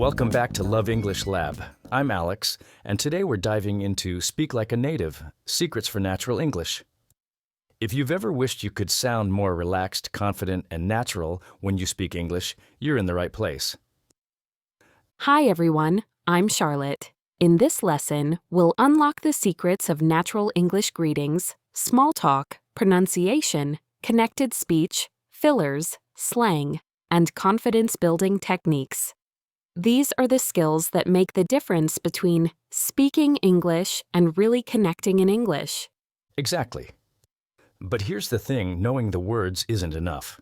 Welcome back to Love English Lab. I'm Alex, and today we're diving into Speak Like a Native, Secrets for Natural English. If you've ever wished you could sound more relaxed, confident, and natural when you speak English, you're in the right place. Hi everyone, I'm Charlotte. In this lesson, we'll unlock the secrets of natural English greetings, small talk, pronunciation, connected speech, fillers, slang, and confidence-building techniques. These are the skills that make the difference between speaking English and really connecting in English. Exactly. But here's the thing, knowing the words isn't enough.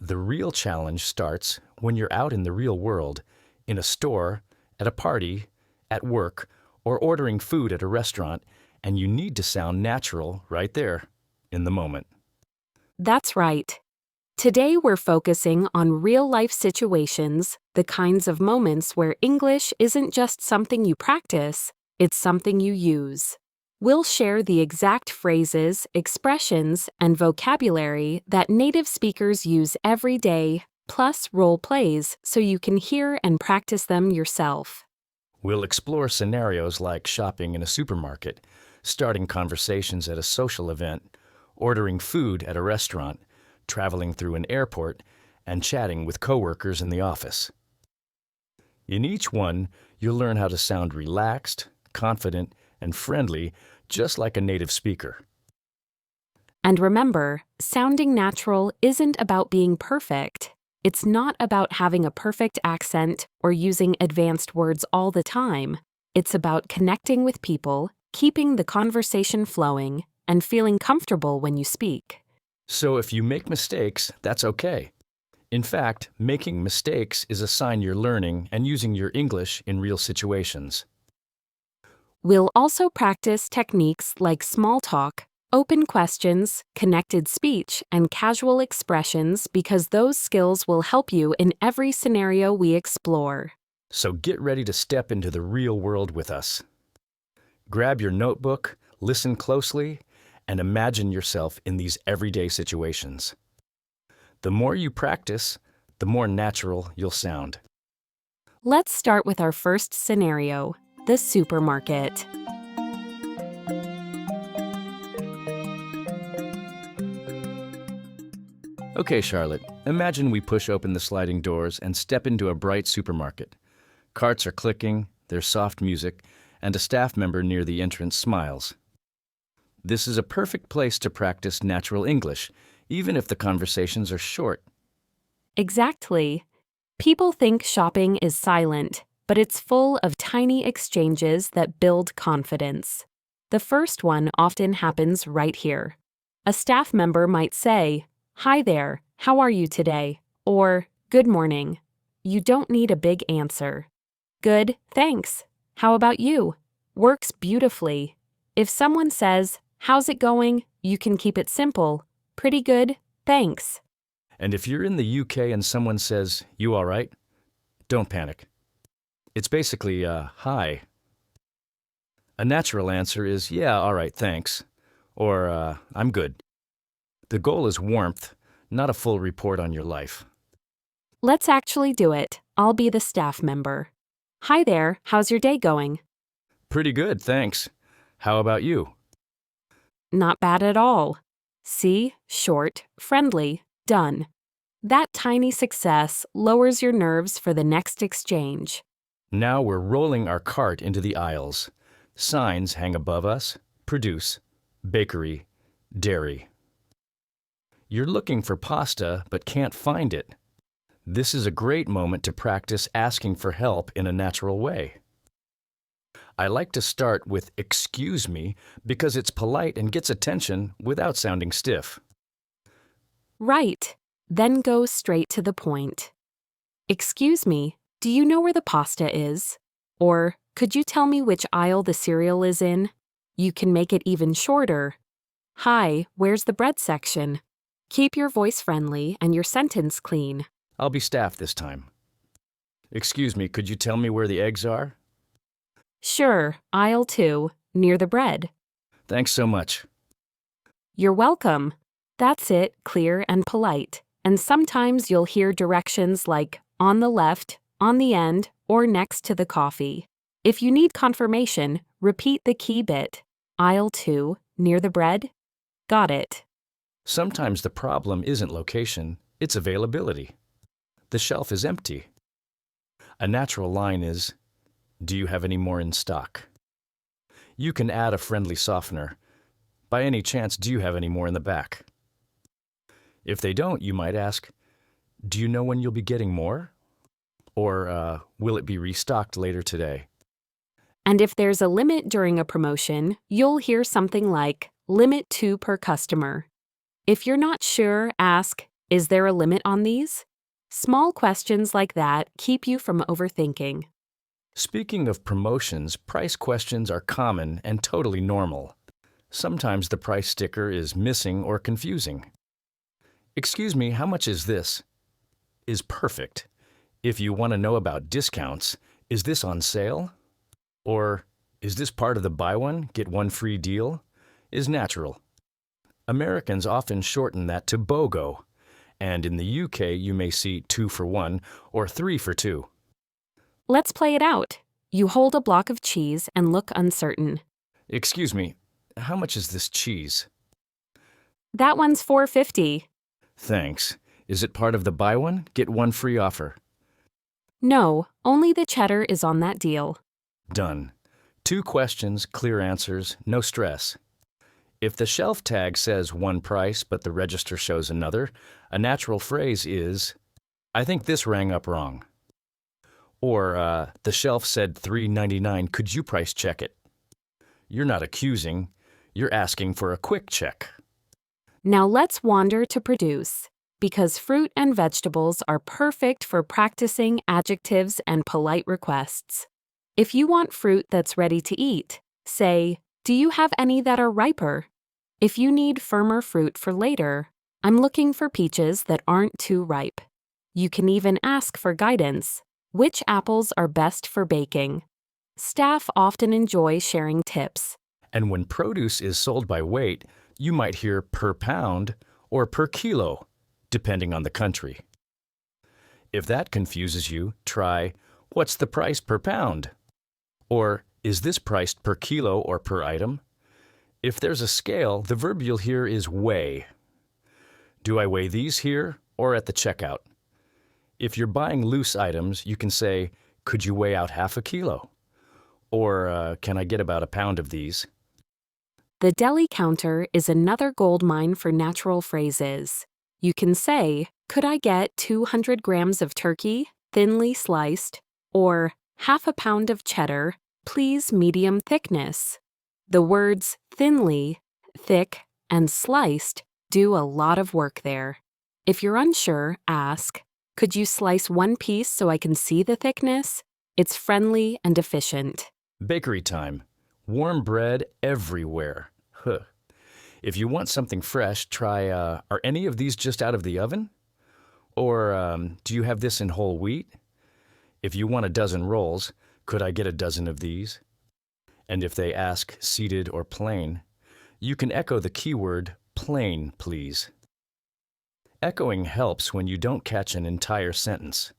The real challenge starts when you're out in the real world, in a store, at a party, at work, or ordering food at a restaurant, and you need to sound natural right there, in the moment. That's right. Today we're focusing on real-life situations, the kinds of moments where English isn't just something you practice, it's something you use. We'll share the exact phrases, expressions, and vocabulary that native speakers use every day, plus role plays so you can hear and practice them yourself. We'll explore scenarios like shopping in a supermarket, starting conversations at a social event, ordering food at a restaurant, traveling through an airport, and chatting with coworkers in the office. In each one, you'll learn how to sound relaxed, confident, and friendly, just like a native speaker. And remember, sounding natural isn't about being perfect. It's not about having a perfect accent or using advanced words all the time. It's about connecting with people, keeping the conversation flowing, and feeling comfortable when you speak. So if you make mistakes, that's okay. In fact, making mistakes is a sign you're learning and using your English in real situations. We'll also practice techniques like small talk, open questions, connected speech, and casual expressions because those skills will help you in every scenario we explore. So get ready to step into the real world with us. Grab your notebook, listen closely, and imagine yourself in these everyday situations. The more you practice, the more natural you'll sound. Let's start with our first scenario, the supermarket. Okay, Charlotte, imagine we push open the sliding doors and step into a bright supermarket. Carts are clicking, there's soft music, and a staff member near the entrance smiles. This is a perfect place to practice natural English, even if the conversations are short. Exactly. People think shopping is silent, but it's full of tiny exchanges that build confidence. The first one often happens right here. A staff member might say, "Hi there, how are you today?" Or, "Good morning." You don't need a big answer. "Good, thanks. How about you?" Works beautifully. If someone says, "How's it going?" you can keep it simple. "Pretty good, thanks." And if you're in the UK and someone says, "You all right?" don't panic. It's basically, hi. A natural answer is, "Yeah, all right, thanks." Or, "I'm good." The goal is warmth, not a full report on your life. Let's actually do it. I'll be the staff member. "Hi there, how's your day going?" Pretty good, thanks. How about you? Not bad at all. See, short, friendly, done. That tiny success lowers your nerves for the next exchange. Now we're rolling our cart into the aisles. Signs hang above us: produce, bakery, dairy. You're looking for pasta but can't find it. This is a great moment to practice asking for help in a natural way. I like to start with "excuse me" because it's polite and gets attention without sounding stiff. Right. Then go straight to the point. "Excuse me, do you know where the pasta is?" Or, "Could you tell me which aisle the cereal is in?" You can make it even shorter. "Hi, where's the bread section?" Keep your voice friendly and your sentence clean. I'll be staff this time. "Excuse me, could you tell me where the eggs are?" Sure, aisle 2, near the bread. Thanks so much. You're welcome. That's it, clear and polite. And sometimes you'll hear directions like on the left, on the end, or next to the coffee. If you need confirmation, repeat the key bit. Aisle 2, near the bread? Got it. Sometimes the problem isn't location, it's availability. The shelf is empty. A natural line is, do you have any more in stock? You can add a friendly softener. By any chance, do you have any more in the back? If they don't, you might ask, do you know when you'll be getting more? Or will it be restocked later today? And if there's a limit during a promotion, you'll hear something like, limit 2 per customer. If you're not sure, ask, is there a limit on these? Small questions like that keep you from overthinking. Speaking of promotions, price questions are common and totally normal. Sometimes the price sticker is missing or confusing. Excuse me, how much is this? Is perfect. If you want to know about discounts, is this on sale? Or, is this part of the buy one, get one free deal? Is natural. Americans often shorten that to BOGO, and in the UK you may see 2 for 1 or 3 for 2. Let's play it out. You hold a block of cheese and look uncertain. Excuse me, how much is this cheese? That one's $4.50. Thanks. Is it part of the buy one, get one free offer? No, only the cheddar is on that deal. Done. 2 questions, clear answers, no stress. If the shelf tag says one price but the register shows another, a natural phrase is, I think this rang up wrong. Or, the shelf said $3.99, could you price check it? You're not accusing, you're asking for a quick check. Now let's wander to produce, because fruit and vegetables are perfect for practicing adjectives and polite requests. If you want fruit that's ready to eat, say, do you have any that are riper? If you need firmer fruit for later, I'm looking for peaches that aren't too ripe. You can even ask for guidance. Which apples are best for baking? Staff often enjoy sharing tips. And when produce is sold by weight, you might hear per pound or per kilo, depending on the country. If that confuses you, try, what's the price per pound? Or, is this priced per kilo or per item? If there's a scale, the verb you'll hear is weigh. Do I weigh these here or at the checkout? If you're buying loose items, you can say, could you weigh out half a kilo? Or, can I get about a pound of these? The deli counter is another goldmine for natural phrases. You can say, could I get 200 grams of turkey, thinly sliced? Or, half a pound of cheddar, please medium thickness. The words thinly, thick, and sliced do a lot of work there. If you're unsure, ask, could you slice one piece so I can see the thickness? It's friendly and efficient. Bakery time. Warm bread everywhere. Huh. If you want something fresh, try, are any of these just out of the oven? Or, do you have this in whole wheat? If you want a dozen rolls, could I get a dozen of these? And if they ask seated or plain, you can echo the keyword plain, please. Echoing helps when you don't catch an entire sentence.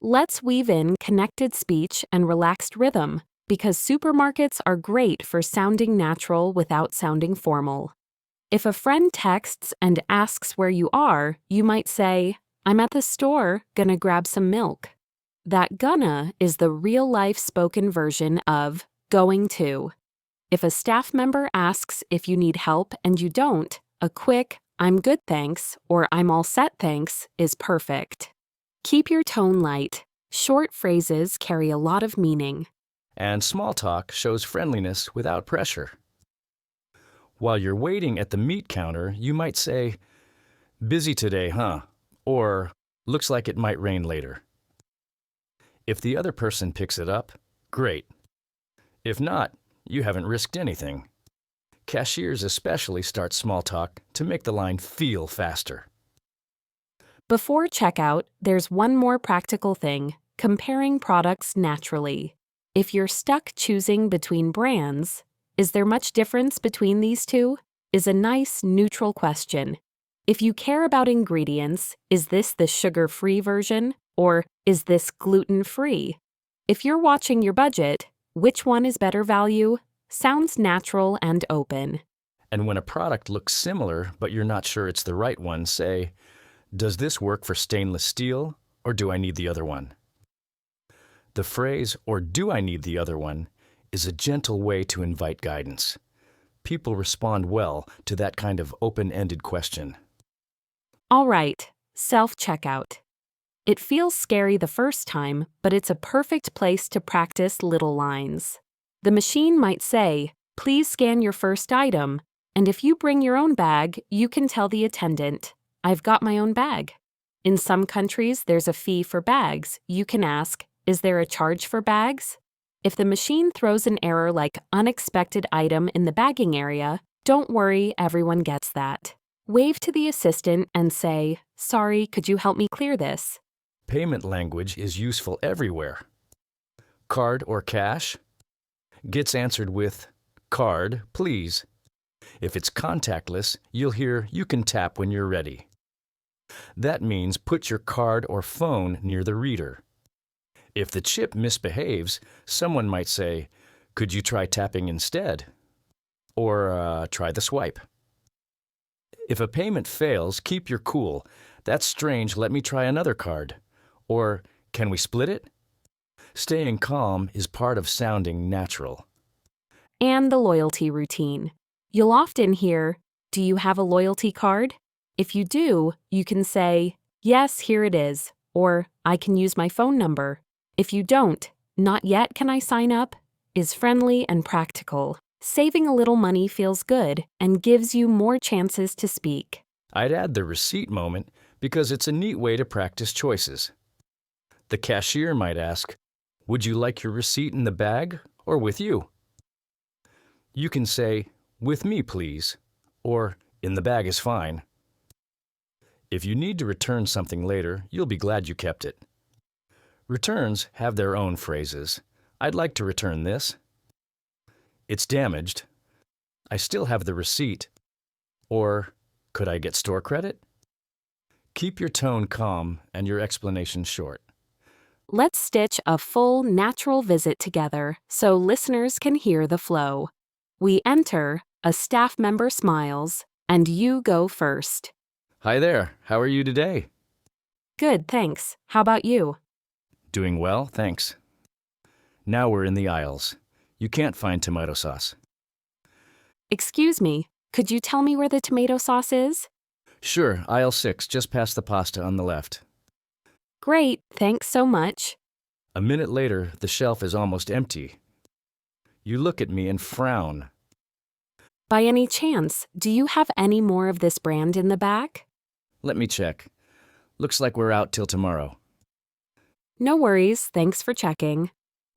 Let's weave in connected speech and relaxed rhythm, because supermarkets are great for sounding natural without sounding formal. If a friend texts and asks where you are, you might say, I'm at the store, gonna grab some milk. That gonna is the real-life spoken version of going to. If a staff member asks if you need help and you don't, a quick, I'm good thanks, or I'm all set thanks is perfect. Keep your tone light. Short phrases carry a lot of meaning. And small talk shows friendliness without pressure. While you're waiting at the meat counter, you might say, busy today, huh? Or, looks like it might rain later. If the other person picks it up, great. If not, you haven't risked anything. Cashiers especially start small talk to make the line feel faster. Before checkout, there's one more practical thing, comparing products naturally. If you're stuck choosing between brands, is there much difference between these two? Is a nice, neutral question. If you care about ingredients, is this the sugar-free version? Or is this gluten-free? If you're watching your budget, which one is better value? Sounds natural and open. And when a product looks similar but you're not sure it's the right one, say, does this work for stainless steel or do I need the other one? The phrase, or do I need the other one, is a gentle way to invite guidance. People respond well to that kind of open-ended question. All right, self-checkout. It feels scary the first time, but it's a perfect place to practice little lines. The machine might say, "Please scan your first item," and if you bring your own bag, you can tell the attendant, "I've got my own bag." In some countries, there's a fee for bags. You can ask, "Is there a charge for bags?" If the machine throws an error like "unexpected item" in the bagging area, don't worry, everyone gets that. Wave to the assistant and say, "Sorry, could you help me clear this?" Payment language is useful everywhere. Card or cash? Gets answered with, "Card, please." If it's contactless, you'll hear, "You can tap when you're ready." That means put your card or phone near the reader. If the chip misbehaves, someone might say, "Could you try tapping instead?" Or try the swipe. If a payment fails, keep your cool. "That's strange, let me try another card." Or, "Can we split it?" Staying calm is part of sounding natural. And the loyalty routine. You'll often hear, "Do you have a loyalty card?" If you do, you can say, "Yes, here it is," or "I can use my phone number." If you don't, "Not yet, can I sign up?" is friendly and practical. Saving a little money feels good and gives you more chances to speak. I'd add the receipt moment because it's a neat way to practice choices. The cashier might ask, "Would you like your receipt in the bag or with you?" You can say, "With me, please," or "In the bag is fine." If you need to return something later, you'll be glad you kept it. Returns have their own phrases. "I'd like to return this." "It's damaged." "I still have the receipt." Or, "Could I get store credit?" Keep your tone calm and your explanation short. Let's stitch a full, natural visit together so listeners can hear the flow. We enter, a staff member smiles, and you go first. "Hi there, how are you today?" Good, thanks. How about you? "Doing well, thanks." Now we're in the aisles. You can't find tomato sauce. Excuse me, could you tell me where the tomato sauce is? Sure, aisle 6, just past the pasta on the left. Great, thanks so much. A minute later, the shelf is almost empty. You look at me and frown. By any chance, do you have any more of this brand in the back? Let me check. Looks like we're out till tomorrow. No worries, thanks for checking.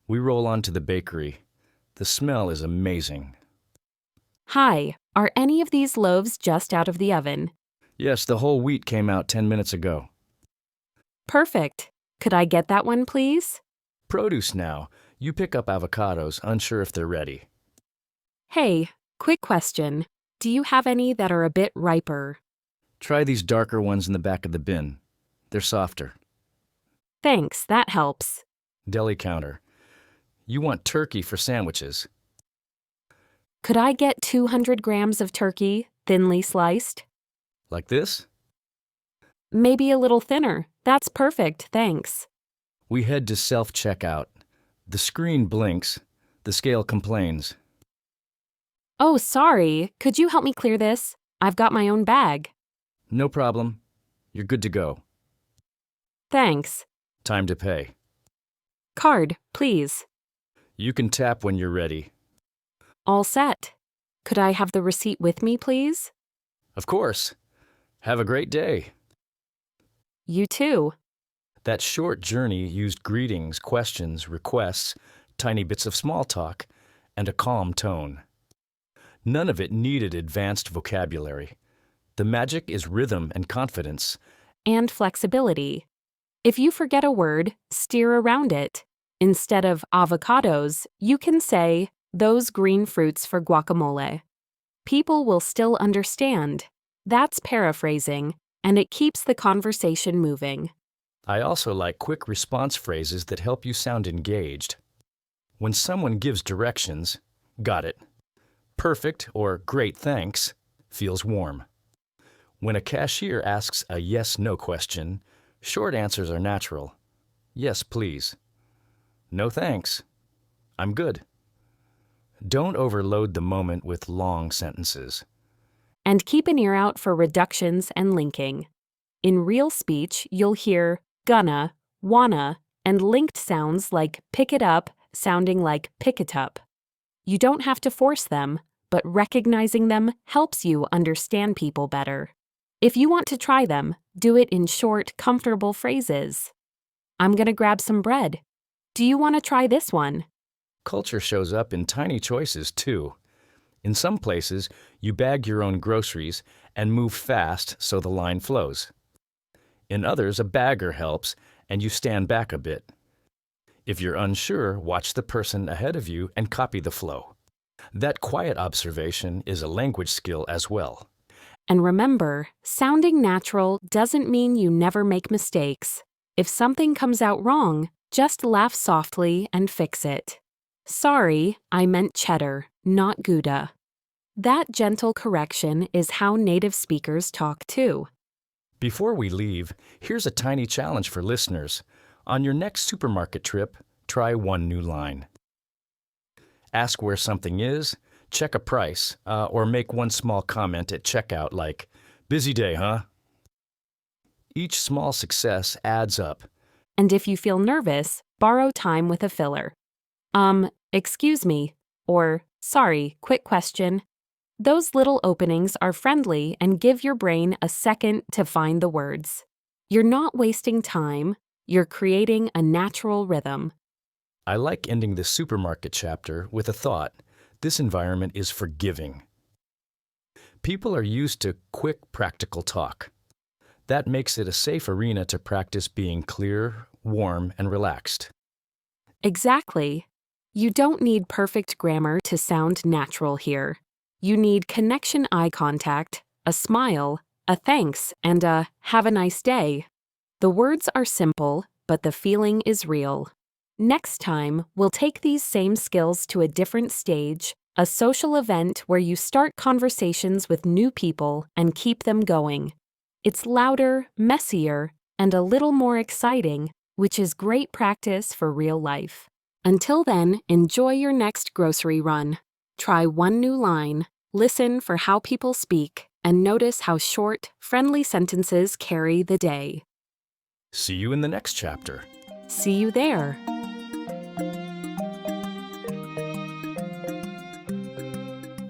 We roll on to the bakery. The smell is amazing. Hi, are any of these loaves just out of the oven? Yes, the whole wheat came out 10 minutes ago. Perfect. Could I get that one, please? Produce now. You pick up avocados, unsure if they're ready. Hey, quick question. Do you have any that are a bit riper? Try these darker ones in the back of the bin. They're softer. Thanks, that helps. Deli counter. You want turkey for sandwiches. Could I get 200 grams of turkey, thinly sliced? Like this? Maybe a little thinner. That's perfect, thanks. We head to self-checkout. The screen blinks. The scale complains. Oh, sorry. Could you help me clear this? I've got my own bag. No problem. You're good to go. Thanks. Time to pay. Card, please. You can tap when you're ready. All set. Could I have the receipt with me, please? Of course. Have a great day. You too. That short journey used greetings, questions, requests, tiny bits of small talk, and a calm tone. None of it needed advanced vocabulary. The magic is rhythm and confidence. And flexibility. If you forget a word, steer around it. Instead of avocados, you can say, "Those green fruits for guacamole." People will still understand. That's paraphrasing, and it keeps the conversation moving. I also like quick response phrases that help you sound engaged. When someone gives directions, got it, perfect, or great thanks, feels warm. When a cashier asks a yes-no question, short answers are natural. Yes, please. No thanks. I'm good. Don't overload the moment with long sentences. And keep an ear out for reductions and linking. In real speech, you'll hear gonna, wanna, and linked sounds like pick it up sounding like pick it up. You don't have to force them, but recognizing them helps you understand people better. If you want to try them, do it in short, comfortable phrases. I'm gonna grab some bread. Do you want to try this one? Culture shows up in tiny choices, too. In some places, you bag your own groceries and move fast so the line flows. In others, a bagger helps and you stand back a bit. If you're unsure, watch the person ahead of you and copy the flow. That quiet observation is a language skill as well. And remember, sounding natural doesn't mean you never make mistakes. If something comes out wrong, just laugh softly and fix it. Sorry, I meant cheddar, not Gouda. That gentle correction is how native speakers talk too. Before we leave, here's a tiny challenge for listeners. On your next supermarket trip, try one new line. Ask where something is, check a price, or make one small comment at checkout like, "Busy day, huh?" Each small success adds up. And if you feel nervous, borrow time with a filler. Excuse me, or sorry, quick question. Those little openings are friendly and give your brain a second to find the words. You're not wasting time, you're creating a natural rhythm. I like ending the supermarket chapter with a thought. This environment is forgiving. People are used to quick, practical talk. That makes it a safe arena to practice being clear, warm, and relaxed. Exactly. You don't need perfect grammar to sound natural here. You need connection eye contact, a smile, a thanks, and a have a nice day. The words are simple, but the feeling is real. Next time, we'll take these same skills to a different stage, a social event where you start conversations with new people and keep them going. It's louder, messier, and a little more exciting, which is great practice for real life. Until then, enjoy your next grocery run. Try one new line, listen for how people speak, and notice how short, friendly sentences carry the day. See you in the next chapter. See you there.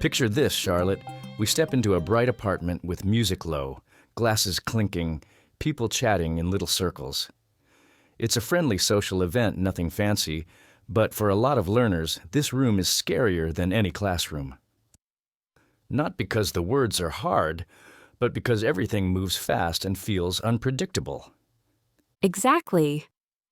Picture this, Charlotte. We step into a bright apartment with music low, glasses clinking, people chatting in little circles. It's a friendly social event, nothing fancy, but for a lot of learners, this room is scarier than any classroom. Not because the words are hard, but because everything moves fast and feels unpredictable. Exactly.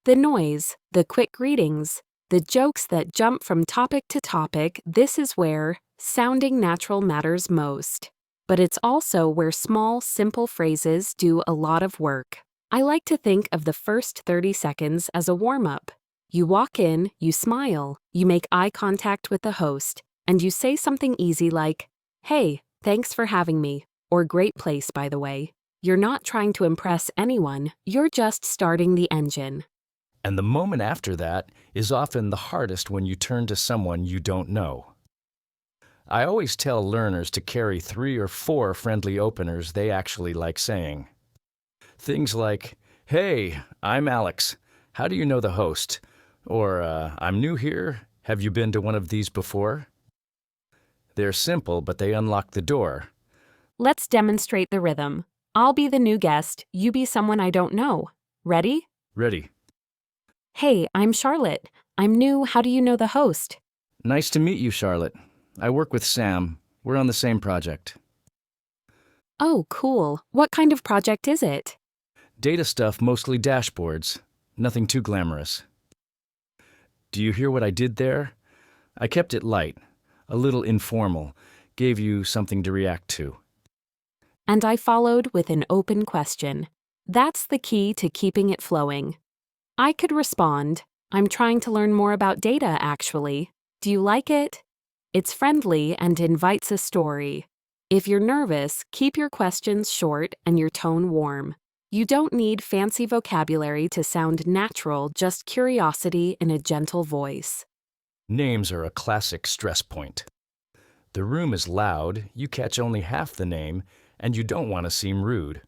The noise, the quick greetings, the jokes that jump from topic to topic, this is where sounding natural matters most. But it's also where small, simple phrases do a lot of work. I like to think of the first 30 seconds as a warm-up. You walk in, you smile, you make eye contact with the host, and you say something easy like, "Hey, thanks for having me," or "Great place, by the way." You're not trying to impress anyone, you're just starting the engine. And the moment after that is often the hardest when you turn to someone you don't know. I always tell learners to carry 3 or 4 friendly openers they actually like saying. Things like, "Hey, I'm Alex. How do you know the host?" Or, "I'm new here. Have you been to one of these before?" They're simple, but they unlock the door. Let's demonstrate the rhythm. I'll be the new guest, you be someone I don't know. Ready? Ready. Hey, I'm Charlotte. I'm new, how do you know the host? Nice to meet you, Charlotte. I work with Sam. We're on the same project. Oh, cool. What kind of project is it? Data stuff, mostly dashboards. Nothing too glamorous. Do you hear what I did there? I kept it light, a little informal, gave you something to react to. And I followed with an open question. That's the key to keeping it flowing. I could respond, I'm trying to learn more about data, actually. Do you like it? It's friendly and invites a story. If you're nervous, keep your questions short and your tone warm. You don't need fancy vocabulary to sound natural, just curiosity in a gentle voice. Names are a classic stress point. The room is loud, you catch only half the name, and you don't want to seem rude.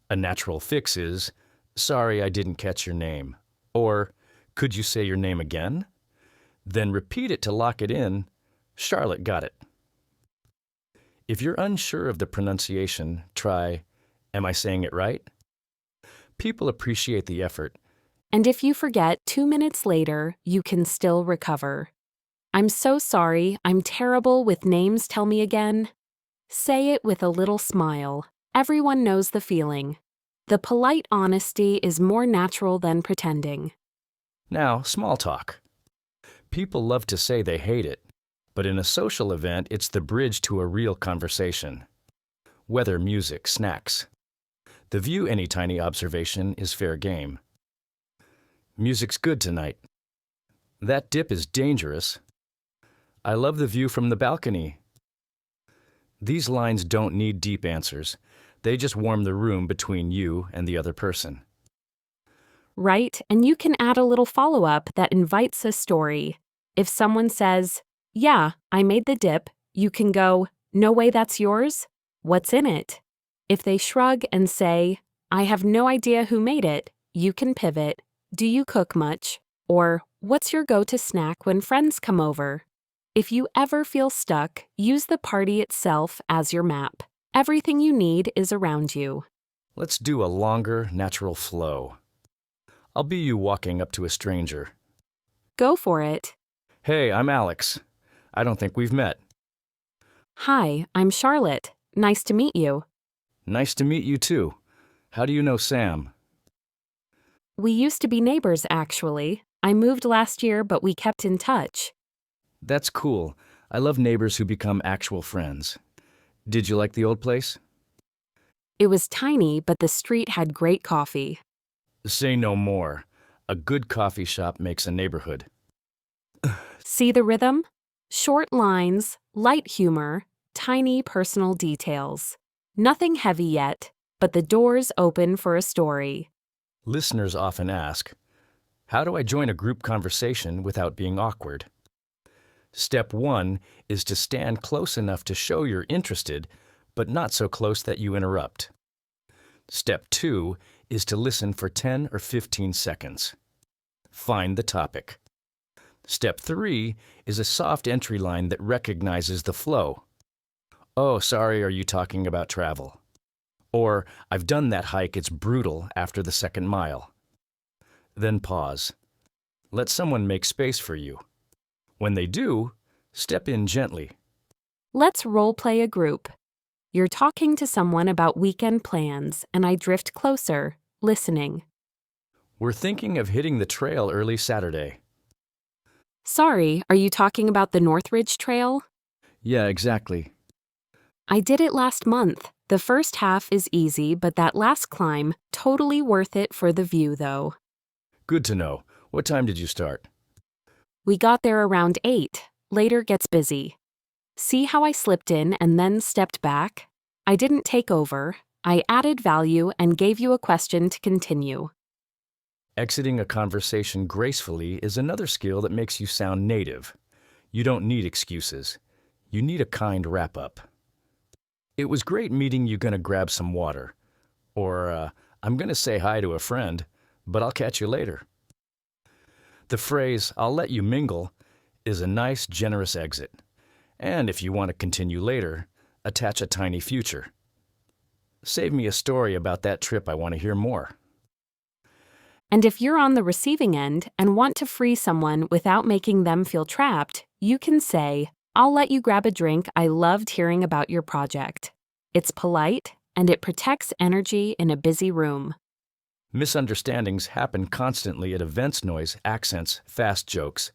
A natural fix is, sorry I didn't catch your name. Or, could you say your name again? Then repeat it to lock it in. Charlotte got it. If you're unsure of the pronunciation, try, am I saying it right? People appreciate the effort. And if you forget 2 minutes later, you can still recover. I'm so sorry, I'm terrible with names, tell me again. Say it with a little smile. Everyone knows the feeling. The polite honesty is more natural than pretending. Now, small talk. People love to say they hate it, but in a social event, it's the bridge to a real conversation. Weather, music, snacks. The view, any tiny observation, is fair game. Music's good tonight. That dip is dangerous. I love the view from the balcony. These lines don't need deep answers. They just warm the room between you and the other person. Right, and you can add a little follow-up that invites a story. If someone says, yeah, I made the dip, you can go, no way that's yours? What's in it? If they shrug and say, I have no idea who made it, you can pivot, do you cook much? Or, what's your go-to snack when friends come over? If you ever feel stuck, use the party itself as your map. Everything you need is around you. Let's do a longer, natural flow. I'll be you walking up to a stranger. Go for it. Hey, I'm Alex. I don't think we've met. Hi, I'm Charlotte. Nice to meet you. Nice to meet you too. How do you know Sam? We used to be neighbors, actually. I moved last year, but we kept in touch. That's cool. I love neighbors who become actual friends. Did you like the old place? It was tiny, but the street had great coffee. Say no more. A good coffee shop makes a neighborhood. See the rhythm? Short lines, light humor, tiny personal details. Nothing heavy yet, but the door's open for a story. Listeners often ask, how do I join a group conversation without being awkward? Step 1 is to stand close enough to show you're interested, but not so close that you interrupt. Step 2 is to listen for 10 or 15 seconds. Find the topic. Step 3 is a soft entry line that recognizes the flow. Oh, sorry, are you talking about travel? Or, I've done that hike, it's brutal after the second mile. Then pause. Let someone make space for you. When they do, step in gently. Let's role-play a group. You're talking to someone about weekend plans, and I drift closer, listening. We're thinking of hitting the trail early Saturday. Sorry, are you talking about the Northridge Trail? Yeah, exactly. I did it last month. The first half is easy, but that last climb, totally worth it for the view, though. Good to know. What time did you start? We got there around 8. Later gets busy. See how I slipped in and then stepped back? I didn't take over. I added value and gave you a question to continue. Exiting a conversation gracefully is another skill that makes you sound native. You don't need excuses. You need a kind wrap-up. It was great meeting you, gonna grab some water. Or, I'm gonna say hi to a friend, but I'll catch you later. The phrase, I'll let you mingle, is a nice, generous exit. And if you want to continue later, attach a tiny future. Save me a story about that trip, I want to hear more. And if you're on the receiving end and want to free someone without making them feel trapped, you can say, I'll let you grab a drink, I loved hearing about your project. It's polite, and it protects energy in a busy room. Misunderstandings happen constantly at events, noise, accents, fast jokes.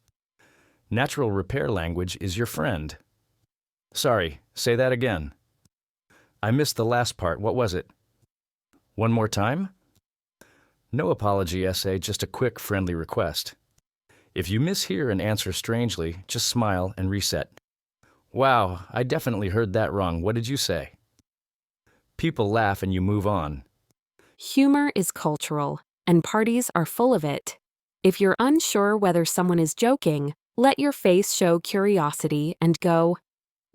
Natural repair language is your friend. Sorry, say that again. I missed the last part. What was it? One more time? No apology essay, just a quick, friendly request. If you mishear an answer strangely, just smile and reset. Wow, I definitely heard that wrong. What did you say? People laugh and you move on. Humor is cultural, and parties are full of it. If you're unsure whether someone is joking, let your face show curiosity and go,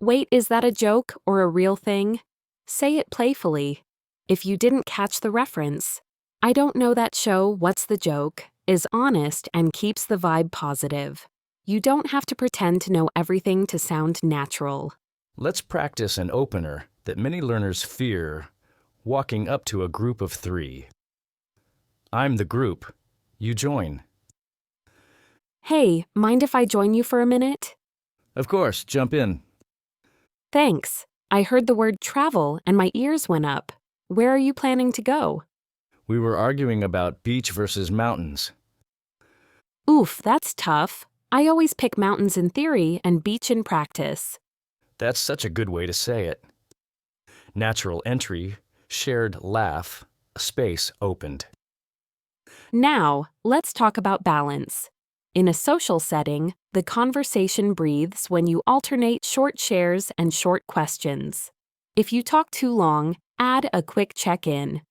"Wait, is that a joke or a real thing?" Say it playfully. If you didn't catch the reference, "I don't know that show, what's the joke?" is honest and keeps the vibe positive. You don't have to pretend to know everything to sound natural. Let's practice an opener that many learners fear, walking up to a group of 3. I'm the group. You join. "Hey, mind if I join you for a minute?" Of course, jump in. "Thanks. I heard the word travel and my ears went up. Where are you planning to go?" We were arguing about beach versus mountains. "Oof, that's tough. I always pick mountains in theory and beach in practice." That's such a good way to say it. Natural entry, shared laugh, space opened. Now, let's talk about balance. In a social setting, the conversation breathes when you alternate short shares and short questions. If you talk too long, add a quick check-in.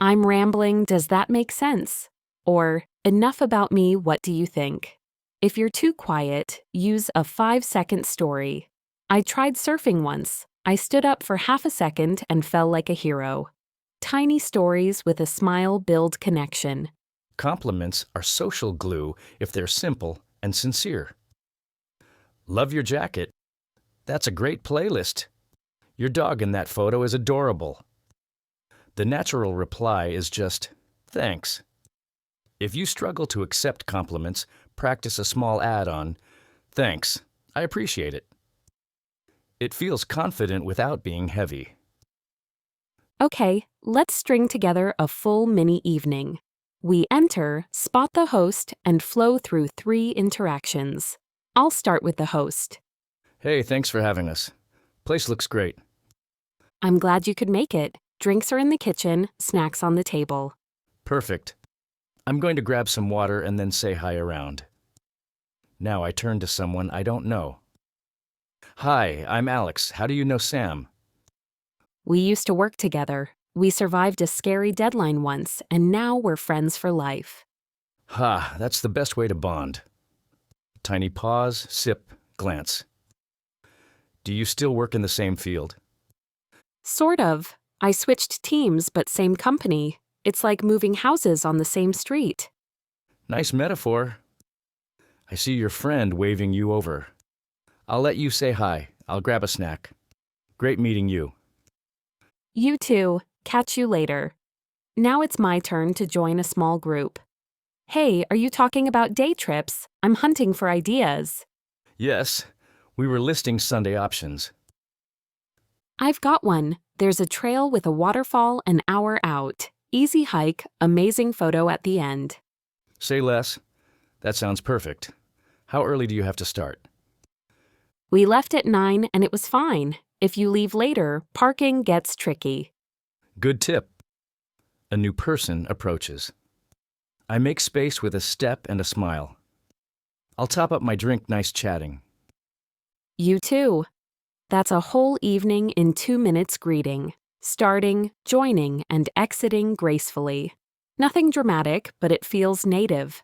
"I'm rambling, does that make sense?" Or, "Enough about me, what do you think?" If you're too quiet, use a 5-second story. "I tried surfing once. I stood up for half a second and fell like a hero." Tiny stories with a smile build connection. Compliments are social glue if they're simple and sincere. Love your jacket. That's a great playlist. Your dog in that photo is adorable. The natural reply is just, thanks. If you struggle to accept compliments, practice a small add-on, thanks, I appreciate it. It feels confident without being heavy. Okay, let's string together a full mini evening. We enter, spot the host, and flow through 3 interactions. I'll start with the host. Hey, thanks for having us. Place looks great. "I'm glad you could make it. Drinks are in the kitchen, snacks on the table." Perfect. I'm going to grab some water and then say hi around. Now I turn to someone I don't know. Hi, I'm Alex. How do you know Sam? "We used to work together. We survived a scary deadline once, and now we're friends for life." Ha, that's the best way to bond. Tiny pause, sip, glance. Do you still work in the same field? Sort of. I switched teams, but same company. It's like moving houses on the same street. Nice metaphor. I see your friend waving you over. I'll let you say hi. I'll grab a snack. Great meeting you. You too. Catch you later. Now it's my turn to join a small group. "Hey, are you talking about day trips? I'm hunting for ideas." Yes, we were listing Sunday options. "I've got one. There's a trail with a waterfall an hour out. Easy hike, amazing photo at the end." Say less. That sounds perfect. How early do you have to start? "We left at 9 and it was fine. If you leave later, parking gets tricky." Good tip. A new person approaches. I make space with a step and a smile. I'll top up my drink, nice chatting. You too. That's a whole evening in 2 minutes greeting. Starting, joining, and exiting gracefully. Nothing dramatic, but it feels native.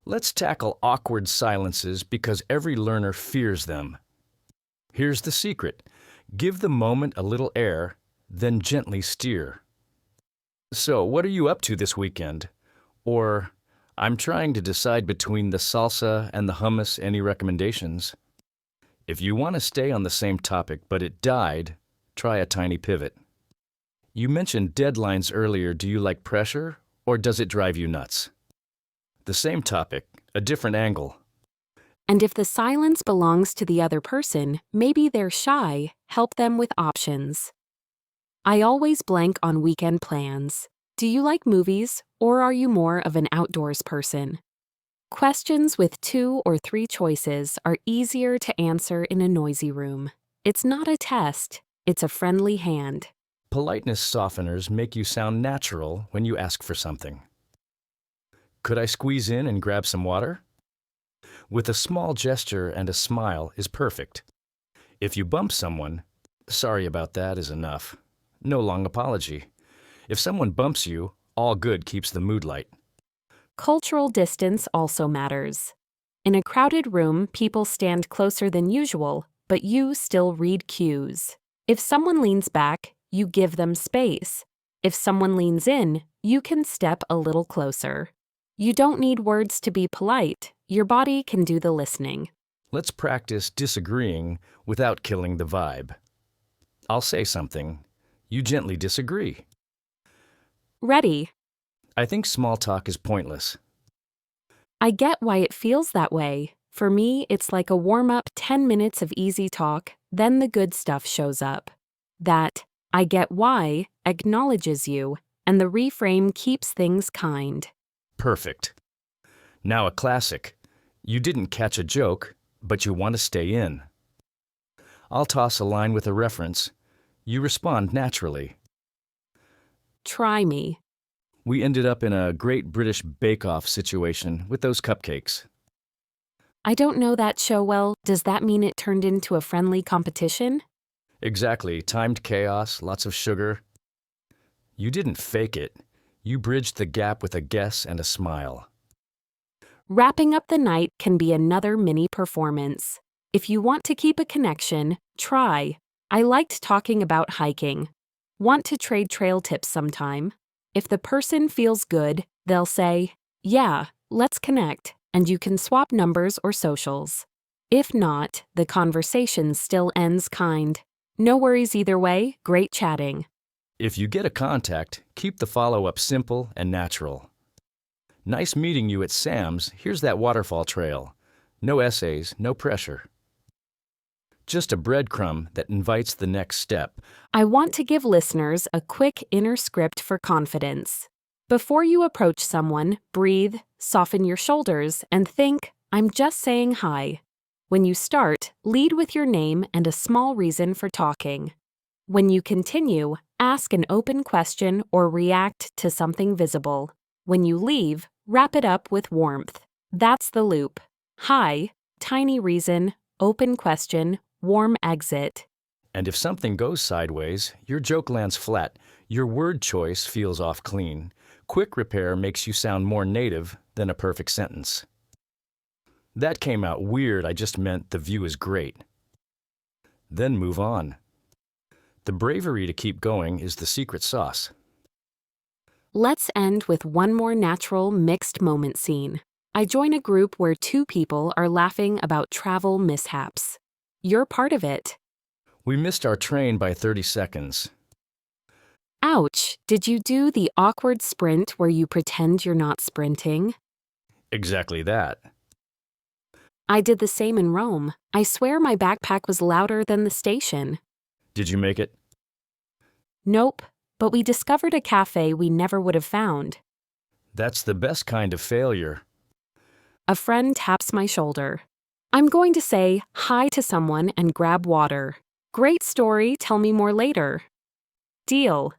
Let's tackle awkward silences because every learner fears them. Here's the secret. Give the moment a little air, then gently steer. So, what are you up to this weekend? Or, I'm trying to decide between the salsa and the hummus. Any recommendations? If you want to stay on the same topic but it died, try a tiny pivot. You mentioned deadlines earlier. Do you like pressure, or does it drive you nuts? The same topic, a different angle. And if the silence belongs to the other person, maybe they're shy, help them with options. I always blank on weekend plans. Do you like movies, or are you more of an outdoors person? Questions with 2 or 3 choices are easier to answer in a noisy room. It's not a test, it's a friendly hand. Politeness softeners make you sound natural when you ask for something. Could I squeeze in and grab some water? With a small gesture and a smile is perfect. If you bump someone, sorry about that is enough. No long apology. If someone bumps you, all good keeps the mood light. Cultural distance also matters. In a crowded room, people stand closer than usual, but you still read cues. If someone leans back, you give them space. If someone leans in, you can step a little closer. You don't need words to be polite. Your body can do the listening. Let's practice disagreeing without killing the vibe. I'll say something. You gently disagree. Ready. I think small talk is pointless. I get why it feels that way. For me, it's like a warm-up 10 minutes of easy talk, then the good stuff shows up. That, I get why, acknowledges you, and the reframe keeps things kind. Perfect. Now a classic. You didn't catch a joke, but you want to stay in. I'll toss a line with a reference. You respond naturally. Try me. We ended up in a Great British Bake-Off situation with those cupcakes. I don't know that show well. Does that mean it turned into a friendly competition? Exactly. Timed chaos, lots of sugar. You didn't fake it. You bridged the gap with a guess and a smile. Wrapping up the night can be another mini performance. If you want to keep a connection, try. I liked talking about hiking. Want to trade trail tips sometime? If the person feels good, they'll say, yeah, let's connect, and you can swap numbers or socials. If not, the conversation still ends kind. No worries either way, great chatting. If you get a contact, keep the follow-up simple and natural. Nice meeting you at Sam's. Here's that waterfall trail. No essays, no pressure. Just a breadcrumb that invites the next step. I want to give listeners a quick inner script for confidence. Before you approach someone, breathe, soften your shoulders, and think, I'm just saying hi. When you start, lead with your name and a small reason for talking. When you continue, ask an open question or react to something visible. When you leave, wrap it up with warmth. That's the loop. Hi, tiny reason, open question, warm exit. And if something goes sideways, your joke lands flat, your word choice feels off clean. Quick repair makes you sound more native than a perfect sentence. That came out weird, I just meant the view is great. Then move on. The bravery to keep going is the secret sauce. Let's end with one more natural mixed moment scene. I join a group where two people are laughing about travel mishaps. You're part of it. We missed our train by 30 seconds. Ouch, did you do the awkward sprint where you pretend you're not sprinting? Exactly that. I did the same in Rome. I swear my backpack was louder than the station. Did you make it? Nope, but we discovered a cafe we never would have found. That's the best kind of failure. A friend taps my shoulder. I'm going to say hi to someone and grab water. Great story, tell me more later. Deal.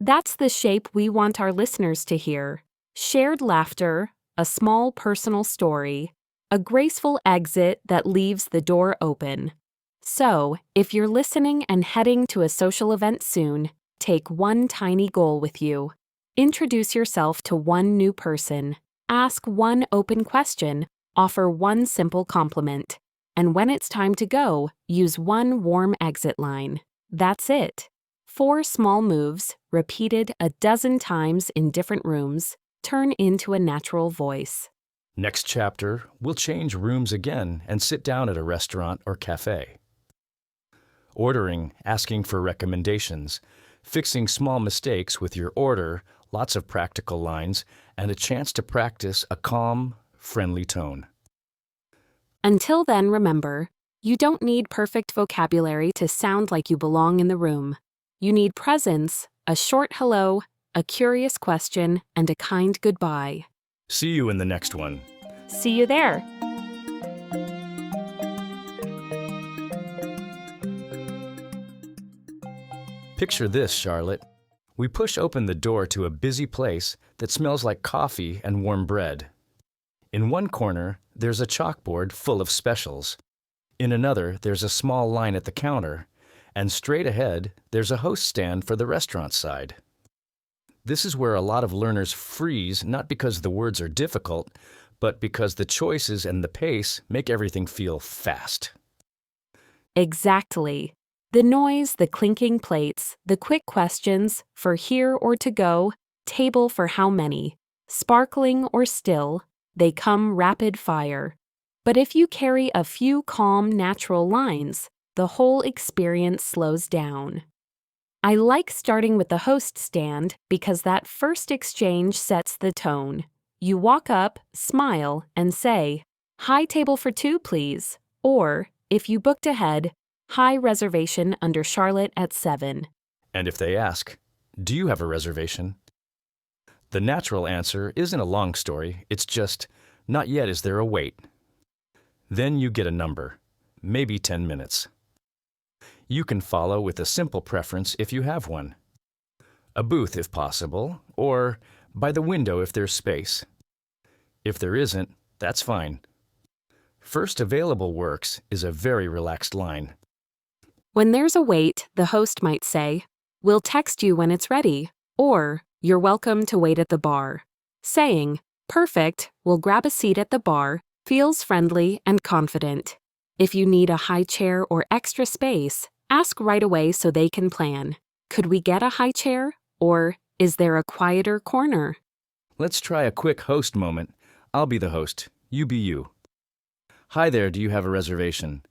That's the shape we want our listeners to hear. Shared laughter, a small personal story, a graceful exit that leaves the door open. So, if you're listening and heading to a social event soon, take one tiny goal with you. Introduce yourself to one new person. Ask one open question. Offer one simple compliment. And when it's time to go, use one warm exit line. That's it. 4 small moves, repeated a dozen times in different rooms, turn into a natural voice. Next chapter, we'll change rooms again and sit down at a restaurant or cafe. Ordering, asking for recommendations, fixing small mistakes with your order, lots of practical lines, and a chance to practice a calm, friendly tone. Until then, remember, you don't need perfect vocabulary to sound like you belong in the room. You need presence, a short hello, a curious question, and a kind goodbye. See you in the next one. See you there. Picture this, Charlotte. We push open the door to a busy place that smells like coffee and warm bread. In one corner, there's a chalkboard full of specials. In another, there's a small line at the counter, and straight ahead, there's a host stand for the restaurant side. This is where a lot of learners freeze, not because the words are difficult, but because the choices and the pace make everything feel fast. Exactly. The noise, the clinking plates, the quick questions for here or to go, table for how many, sparkling or still, they come rapid fire. But if you carry a few calm, natural lines, the whole experience slows down. I like starting with the host stand because that first exchange sets the tone. You walk up, smile, and say, "Hi, table for two, please." Or, if you booked ahead, "Hi, reservation under Charlotte at 7. And if they ask, "Do you have a reservation?" The natural answer isn't a long story, it's just, "Not yet, is there a wait?" Then you get a number, maybe 10 minutes. You can follow with a simple preference if you have one. A booth if possible, or by the window if there's space. If there isn't, that's fine. First available works is a very relaxed line. When there's a wait, the host might say, "We'll text you when it's ready," or, "You're welcome to wait at the bar." Saying, "Perfect, we'll grab a seat at the bar," feels friendly and confident. If you need a high chair or extra space, ask right away so they can plan. "Could we get a high chair?" Or, "Is there a quieter corner?" Let's try a quick host moment. I'll be the host, you be you. "Hi there, do you have a reservation?"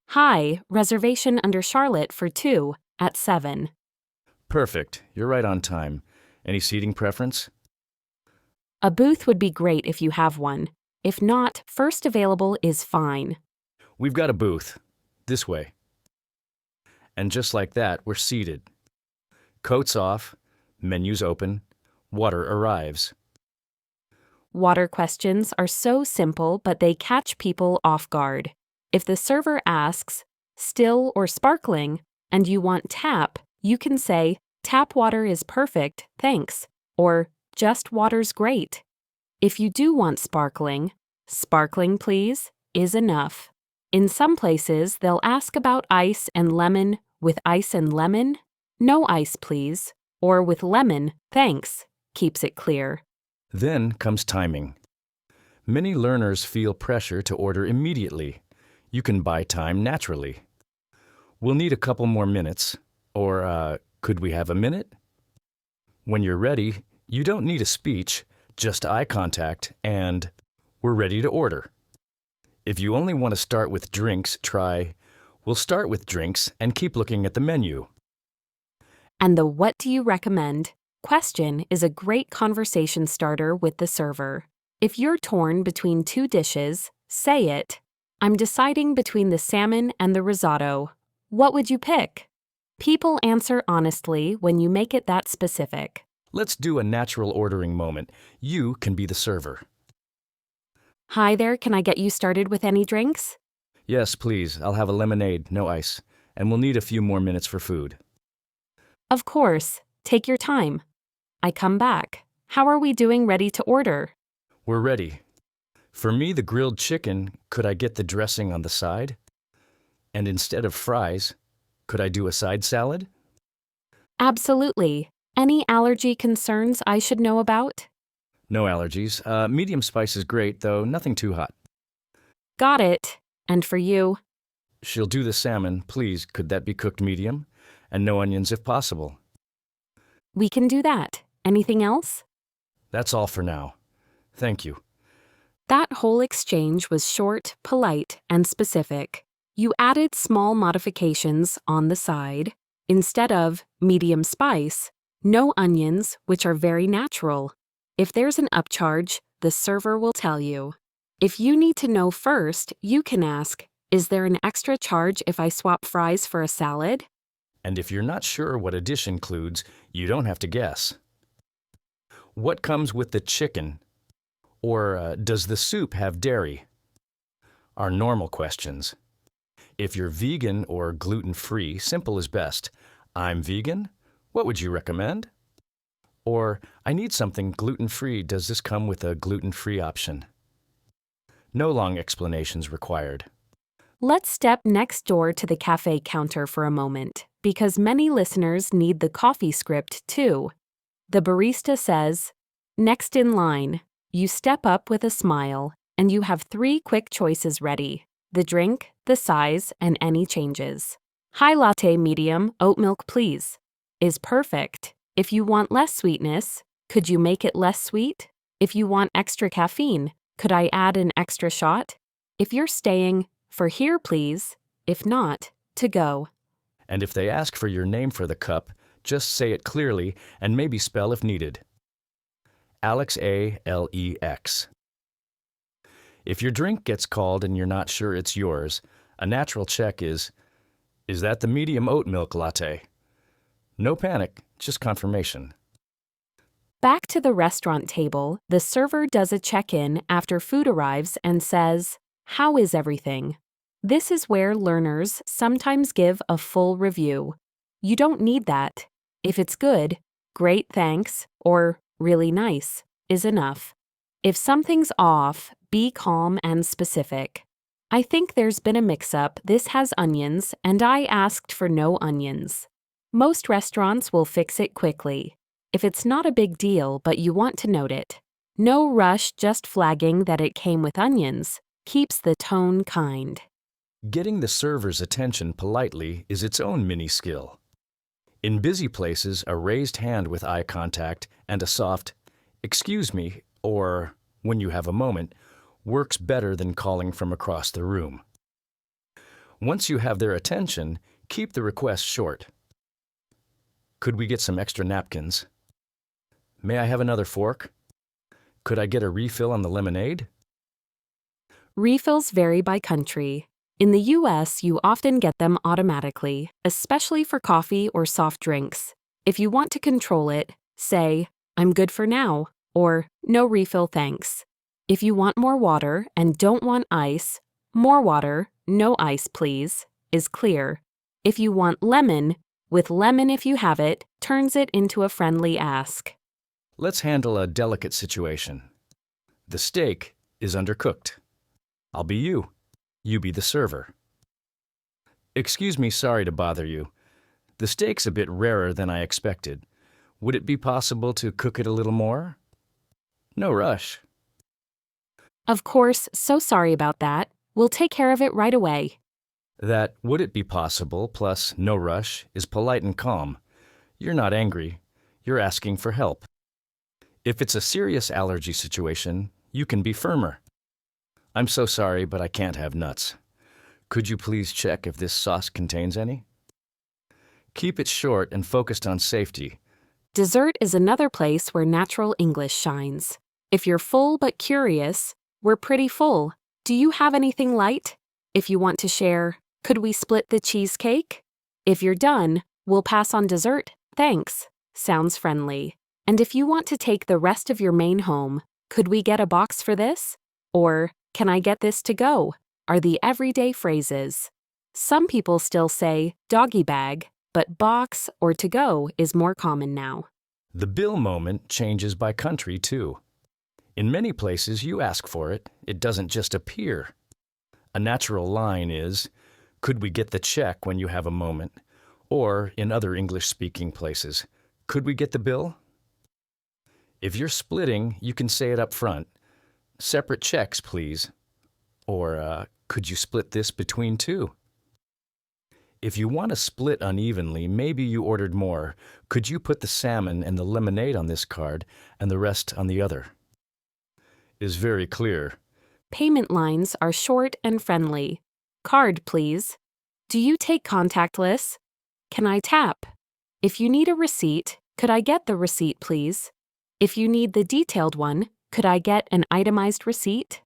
"Hi, reservation under Charlotte for 2 at 7. "Perfect, you're right on time. Any seating preference?" A booth would be great if you have one. If not, first available is fine. "We've got a booth. This way." And just like that, we're seated. Coats off, menus open, water arrives. Water questions are so simple, but they catch people off guard. If the server asks, "Still or sparkling?" and you want tap, you can say, "Tap water is perfect, thanks," or "Just water's great." If you do want sparkling, "Sparkling, please," is enough. In some places, they'll ask about ice and lemon. "With ice and lemon?" "No ice, please," or "With lemon, thanks," keeps it clear. Then comes timing. Many learners feel pressure to order immediately. You can buy time naturally. "We'll need a couple more minutes," or "Could we have a minute?" When you're ready, you don't need a speech, just eye contact and "We're ready to order." If you only want to start with drinks, try, "We'll start with drinks and keep looking at the menu." And the "What do you recommend?" question is a great conversation starter with the server. If you're torn between two dishes, say it. "I'm deciding between the salmon and the risotto. What would you pick?" People answer honestly when you make it that specific. Let's do a natural ordering moment. You can be the server. "Hi there, can I get you started with any drinks?" "Yes, please. I'll have a lemonade, no ice. And we'll need a few more minutes for food." "Of course. Take your time." I come back. "How are we doing ready to order?" "We're ready. For me, the grilled chicken, could I get the dressing on the side? And instead of fries, could I do a side salad?" Absolutely. Any allergy concerns I should know about? "No allergies. Medium spice is great, though nothing too hot." Got it. And for you? "She'll do the salmon. Please, could that be cooked medium? And no onions if possible." We can do that. Anything else? "That's all for now. Thank you." That whole exchange was short, polite, and specific. You added small modifications on the side. Instead of "medium spice," "no onions," which are very natural. If there's an upcharge, the server will tell you. If you need to know first, you can ask, "Is there an extra charge if I swap fries for a salad?" And if you're not sure what a dish includes, you don't have to guess. "What comes with the chicken?" Or "Does the soup have dairy?" are normal questions. If you're vegan or gluten-free, simple is best. "I'm vegan," What would you recommend? Or, I need something gluten-free. Does this come with a gluten-free option? No long explanations required. Let's step next door to the cafe counter for a moment, because many listeners need the coffee script too. The barista says, "Next in line." You step up with a smile, and you have 3 quick choices ready: the drink, the size, and any changes. High latte medium, oat milk please, is perfect. If you want less sweetness, could you make it less sweet? If you want extra caffeine, could I add an extra shot? If you're staying, for here please. If not, to go. And if they ask for your name for the cup, just say it clearly and maybe spell if needed. Alex, A-L-E-X. If your drink gets called and you're not sure it's yours, a natural check is that the medium oat milk latte? No panic, just confirmation. Back to the restaurant table, the server does a check-in after food arrives and says, "How is everything?" This is where learners sometimes give a full review. You don't need that. If it's good, "Great, thanks," or "Really nice," is enough. If something's off, be calm and specific. "I think there's been a mix-up. This has onions, and I asked for no onions." Most restaurants will fix it quickly. If it's not a big deal but you want to note it. No rush, just flagging that it came with onions keeps the tone kind. Getting the server's attention politely is its own mini skill. In busy places, a raised hand with eye contact and a soft, "Excuse me," or, when you have a moment, works better than calling from across the room. Once you have their attention, keep the request short. Could we get some extra napkins? May I have another fork? Could I get a refill on the lemonade? Refills vary by country. In the US, you often get them automatically, especially for coffee or soft drinks. If you want to control it, say, "I'm good for now," or "No refill thanks." If you want more water and don't want ice, "More water, no ice please," is clear. If you want lemon, with lemon if you have it, turns it into a friendly ask. Let's handle a delicate situation. The steak is undercooked. I'll be you. You be the server. "Excuse me, sorry to bother you. The steak's a bit rarer than I expected. Would it be possible to cook it a little more?" No rush. Of course, so sorry about that. We'll take care of it right away. That "would it be possible" plus "no rush" is polite and calm. You're not angry. You're asking for help. If it's a serious allergy situation, you can be firmer. "I'm so sorry, but I can't have nuts. Could you please check if this sauce contains any?" Keep it short and focused on safety. Dessert is another place where natural English shines. If you're full but curious, "We're pretty full. Do you have anything light?" If you want to share, "Could we split the cheesecake?" If you're done, "We'll pass on dessert, thanks," sounds friendly. And if you want to take the rest of your main home, "Could we get a box for this?" Or, "Can I get this to go?" are the everyday phrases. Some people still say "doggy bag," but box or to go is more common now. The bill moment changes by country, too. In many places, you ask for it. It doesn't just appear. A natural line is, "Could we get the check when you have a moment?" Or, in other English-speaking places, "Could we get the bill?" If you're splitting, you can say it up front. "Separate checks, please." Or, "Could you split this between two?" If you want to split unevenly, maybe you ordered more. "Could you put the salmon and the lemonade on this card and the rest on the other?" Is very clear. Payment lines are short and friendly. "Card, please." "Do you take contactless?" "Can I tap?" If you need a receipt, "Could I get the receipt, please?" If you need the detailed one, "Could I get an itemized receipt?"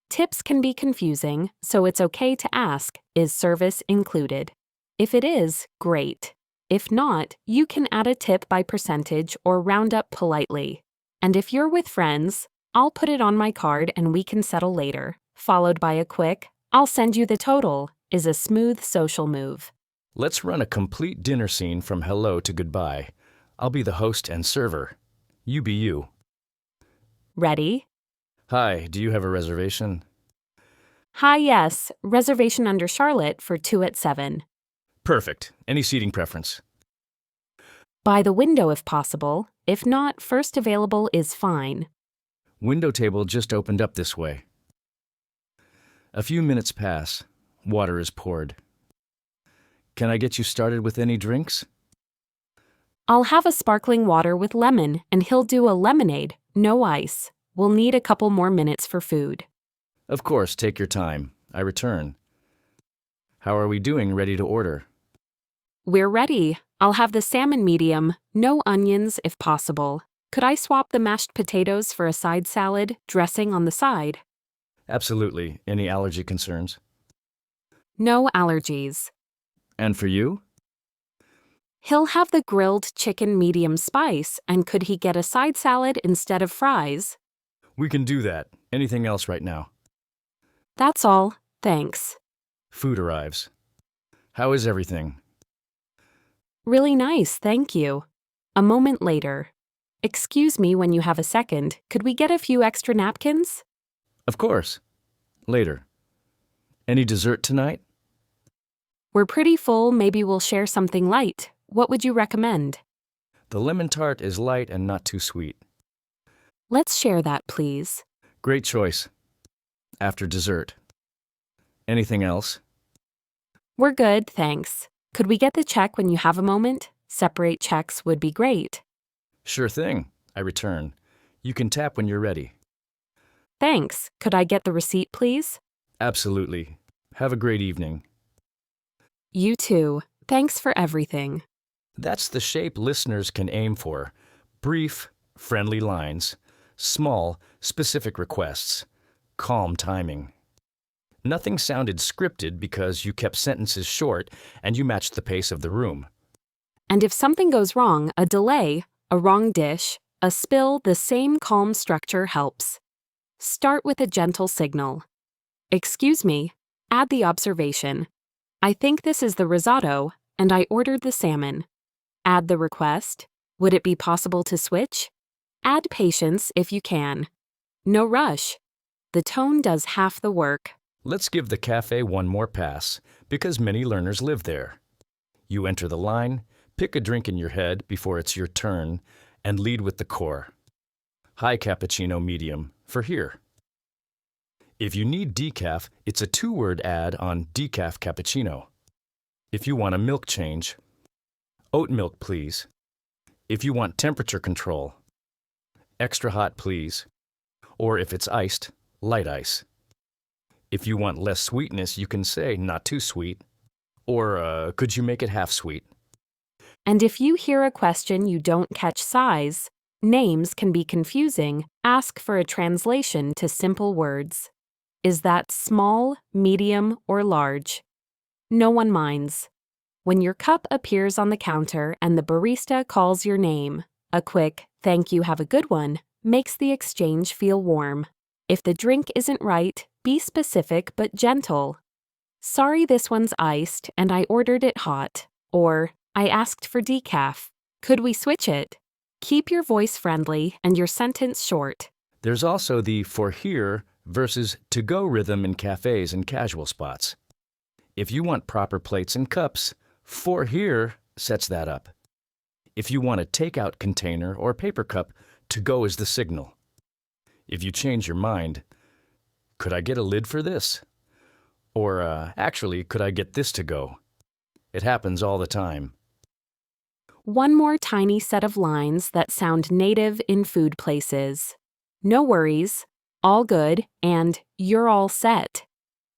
Tips can be confusing, so it's okay to ask, "Is service included?" If it is, great. If not, you can add a tip by percentage or round up politely. And if you're with friends, "I'll put it on my card and we can settle later," followed by a quick, "I'll send you the total," is a smooth social move. Let's run a complete dinner scene from hello to goodbye. I'll be the host and server. You be you. Ready? Hi, do you have a reservation? Hi, yes. Reservation under Charlotte for 2 at 7. Perfect. Any seating preference? By the window if possible. If not, first available is fine. Window table just opened up this way. A few minutes pass. Water is poured. Can I get you started with any drinks? I'll have a sparkling water with lemon, and he'll do a lemonade, no ice. We'll need a couple more minutes for food. Of course, take your time. I return. How are we doing ready to order? We're ready. I'll have the salmon medium, no onions if possible. Could I swap the mashed potatoes for a side salad, dressing on the side? Absolutely. Any allergy concerns? No allergies. And for you? He'll have the grilled chicken medium spice, and could he get a side salad instead of fries? We can do that. Anything else right now? That's all, thanks. Food arrives. How is everything? Really nice, thank you. A moment later. Excuse me when you have a second, could we get a few extra napkins? Of course. Later. Any dessert tonight? We're pretty full, maybe we'll share something light. What would you recommend? The lemon tart is light and not too sweet. Let's share that, please. Great choice. After dessert. Anything else? We're good, thanks. Could we get the check when you have a moment? Separate checks would be great. Sure thing. I return. You can tap when you're ready. Thanks. Could I get the receipt, please? Absolutely. Have a great evening. You too. Thanks for everything. That's the shape listeners can aim for. Brief, friendly lines. Small, specific requests. Calm timing. Nothing sounded scripted because you kept sentences short and you matched the pace of the room. And if something goes wrong, a delay, a wrong dish, a spill, the same calm structure helps. Start with a gentle signal. Excuse me, add the observation. I think this is the risotto, and I ordered the salmon. Add the request. Would it be possible to switch? Add patience if you can. No rush. The tone does half the work. Let's give the cafe one more pass, because many learners live there. You enter the line, pick a drink in your head before it's your turn, and lead with the core. High cappuccino medium for here. If you need decaf, it's a 2-word ad on decaf cappuccino. If you want a milk change, oat milk please. If you want temperature control, extra hot please. Or if it's iced, light ice. If you want less sweetness, you can say not too sweet. Or could you make it half sweet? And if you hear a question you don't catch size, names can be confusing, ask for a translation to simple words. Is that small, medium, or large? No one minds. When your cup appears on the counter and the barista calls your name, a quick, "Thank you, have a good one," makes the exchange feel warm. If the drink isn't right, be specific but gentle. Sorry, this one's iced and I ordered it hot. Or, I asked for decaf. Could we switch it? Keep your voice friendly and your sentence short. There's also the for here versus to-go rhythm in cafes and casual spots. If you want proper plates and cups, for here sets that up. If you want a takeout container or paper cup, to-go is the signal. If you change your mind, could I get a lid for this? Or actually, could I get this to go? It happens all the time. One more tiny set of lines that sound native in food places. No worries, all good, and you're all set.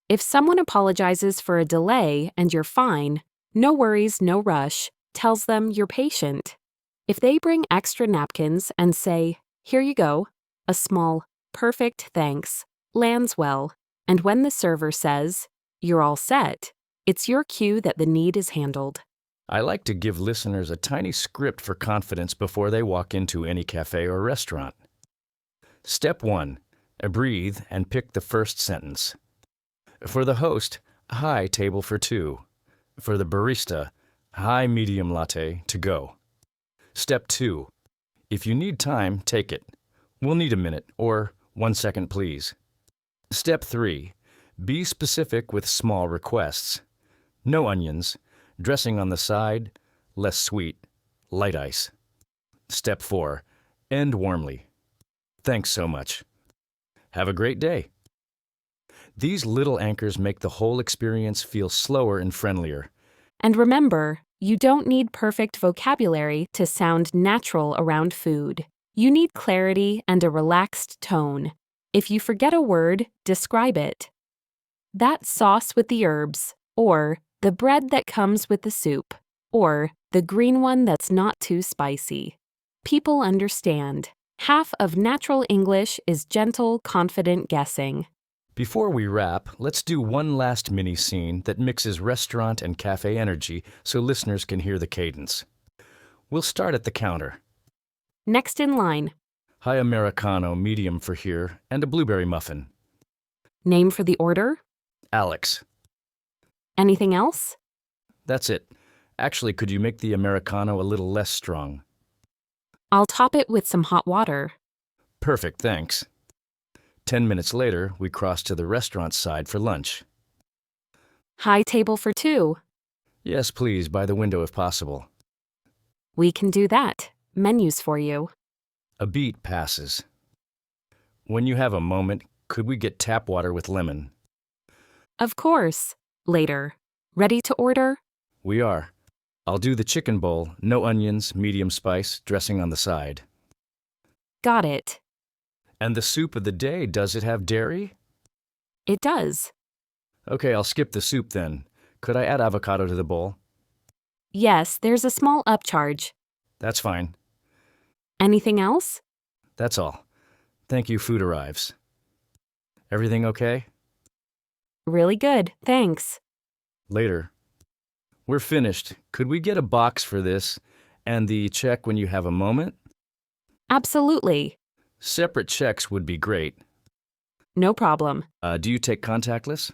If someone apologizes for a delay and you're fine, no worries, no rush, tells them you're patient. If they bring extra napkins and say, "Here you go," a small, "perfect thanks," lands well. And when the server says, "You're all set," it's your cue that the need is handled. I like to give listeners a tiny script for confidence before they walk into any cafe or restaurant. Step 1. Breathe and pick the first sentence. For the host, "Hi, table for 2." For the barista, "Hi, medium latte to go." Step 2. If you need time, take it. We'll need a minute, or 1 second, please. Step 3. Be specific with small requests. No onions, dressing on the side, less sweet, light ice. Step 4. End warmly. Thanks so much. Have a great day. These little anchors make the whole experience feel slower and friendlier. And remember, you don't need perfect vocabulary to sound natural around food. You need clarity and a relaxed tone. If you forget a word, describe it. That sauce with the herbs, or the bread that comes with the soup, or the green one that's not too spicy. People understand. Half of natural English is gentle, confident guessing. Before we wrap, let's do one last mini scene that mixes restaurant and cafe energy so listeners can hear the cadence. We'll start at the counter. Next in line. Hi, Americano, medium for here, and a blueberry muffin. Name for the order? Alex. Anything else? That's it. Actually, could you make the Americano a little less strong? I'll top it with some hot water. Perfect, thanks. 10 minutes later, we cross to the restaurant side for lunch. High table for two. Yes, please, by the window if possible. We can do that. Menus for you. A beat passes. When you have a moment, could we get tap water with lemon? Of course. Later. Ready to order? We are. I'll do the chicken bowl, no onions, medium spice, dressing on the side. Got it. And the soup of the day, does it have dairy? It does. Okay, I'll skip the soup then. Could I add avocado to the bowl? Yes, there's a small upcharge. That's fine. Anything else? That's all. Thank you, food arrives. Everything okay? Really good, thanks. Later. We're finished. Could we get a box for this and the check when you have a moment? Absolutely. Separate checks would be great. No problem. Do you take contactless?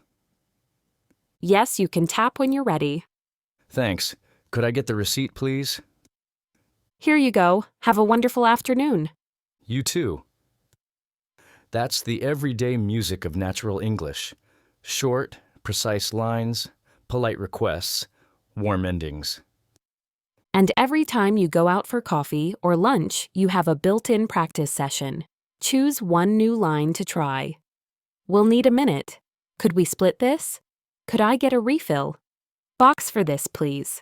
Yes, you can tap when you're ready. Thanks. Could I get the receipt, please? Here you go. Have a wonderful afternoon. You too. That's the everyday music of natural English. Short, precise lines, polite requests, warm endings. And every time you go out for coffee or lunch, you have a built-in practice session. Choose one new line to try. We'll need a minute. Could we split this? Could I get a refill? Box for this, please.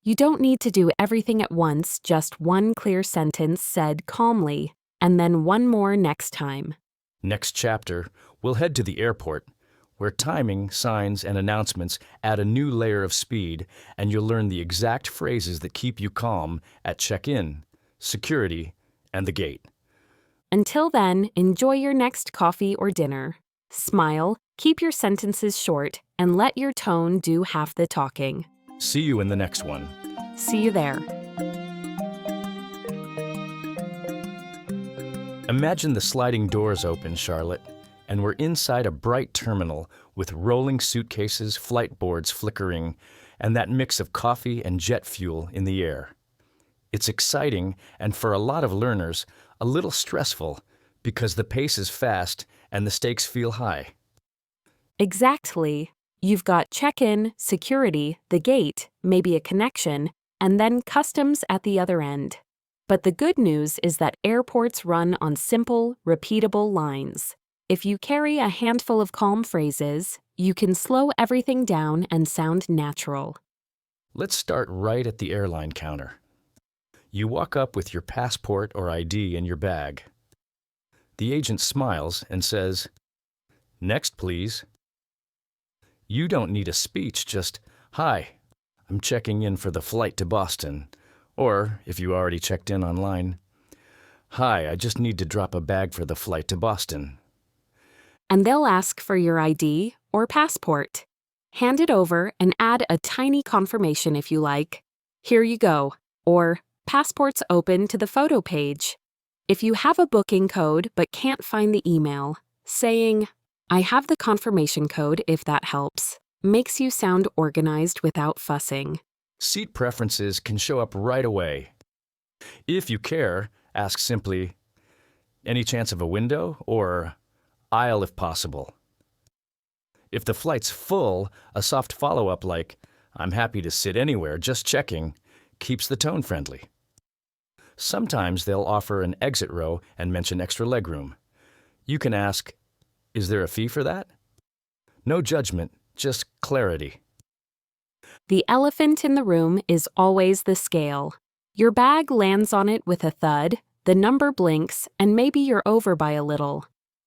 You don't need to do everything at once, just one clear sentence said calmly, and then one more next time. Next chapter, we'll head to the airport, where timing, signs, and announcements add a new layer of speed, and you'll learn the exact phrases that keep you calm at check-in, security, and the gate. Until then, enjoy your next coffee or dinner. Smile, keep your sentences short, and let your tone do half the talking. See you in the next one. See you there. Imagine the sliding doors open, Charlotte, and we're inside a bright terminal with rolling suitcases, flight boards flickering, and that mix of coffee and jet fuel in the air. It's exciting, and for a lot of learners, a little stressful, because the pace is fast and the stakes feel high. Exactly. You've got check-in, security, the gate, maybe a connection, and then customs at the other end. But the good news is that airports run on simple, repeatable lines. If you carry a handful of calm phrases, you can slow everything down and sound natural. Let's start right at the airline counter. You walk up with your passport or ID in your bag. The agent smiles and says, "Next, please." You don't need a speech, just, "Hi, I'm checking in for the flight to Boston." Or, if you already checked in online, "Hi, I just need to drop a bag for the flight to Boston." And they'll ask for your ID or passport. Hand it over and add a tiny confirmation if you like. "Here you go," or "Passport's open to the photo page." If you have a booking code but can't find the email, saying, "I have the confirmation code if that helps," makes you sound organized without fussing. Seat preferences can show up right away. If you care, ask simply, any chance of a window, or aisle if possible. If the flight's full, a soft follow-up like, I'm happy to sit anywhere, just checking, keeps the tone friendly. Sometimes they'll offer an exit row and mention extra legroom. You can ask, is there a fee for that? No judgment, just clarity. The elephant in the room is always the scale. Your bag lands on it with a thud, the number blinks, and maybe you're over by a little.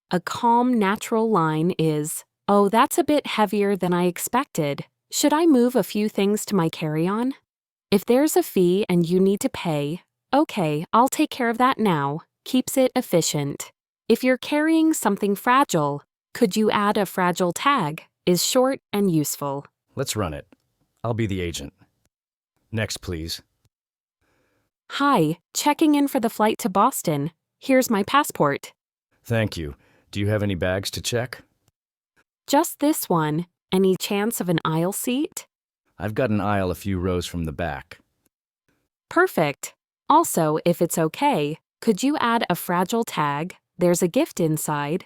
A calm, natural line is, oh, that's a bit heavier than I expected. Should I move a few things to my carry-on? If there's a fee and you need to pay, okay, I'll take care of that now, keeps it efficient. If you're carrying something fragile, could you add a fragile tag? Is short and useful. Let's run it. I'll be the agent. Next, please. Hi, checking in for the flight to Boston. Here's my passport. Thank you. Do you have any bags to check? Just this one. Any chance of an aisle seat? I've got an aisle a few rows from the back. Perfect. Also, if it's okay, could you add a fragile tag? There's a gift inside.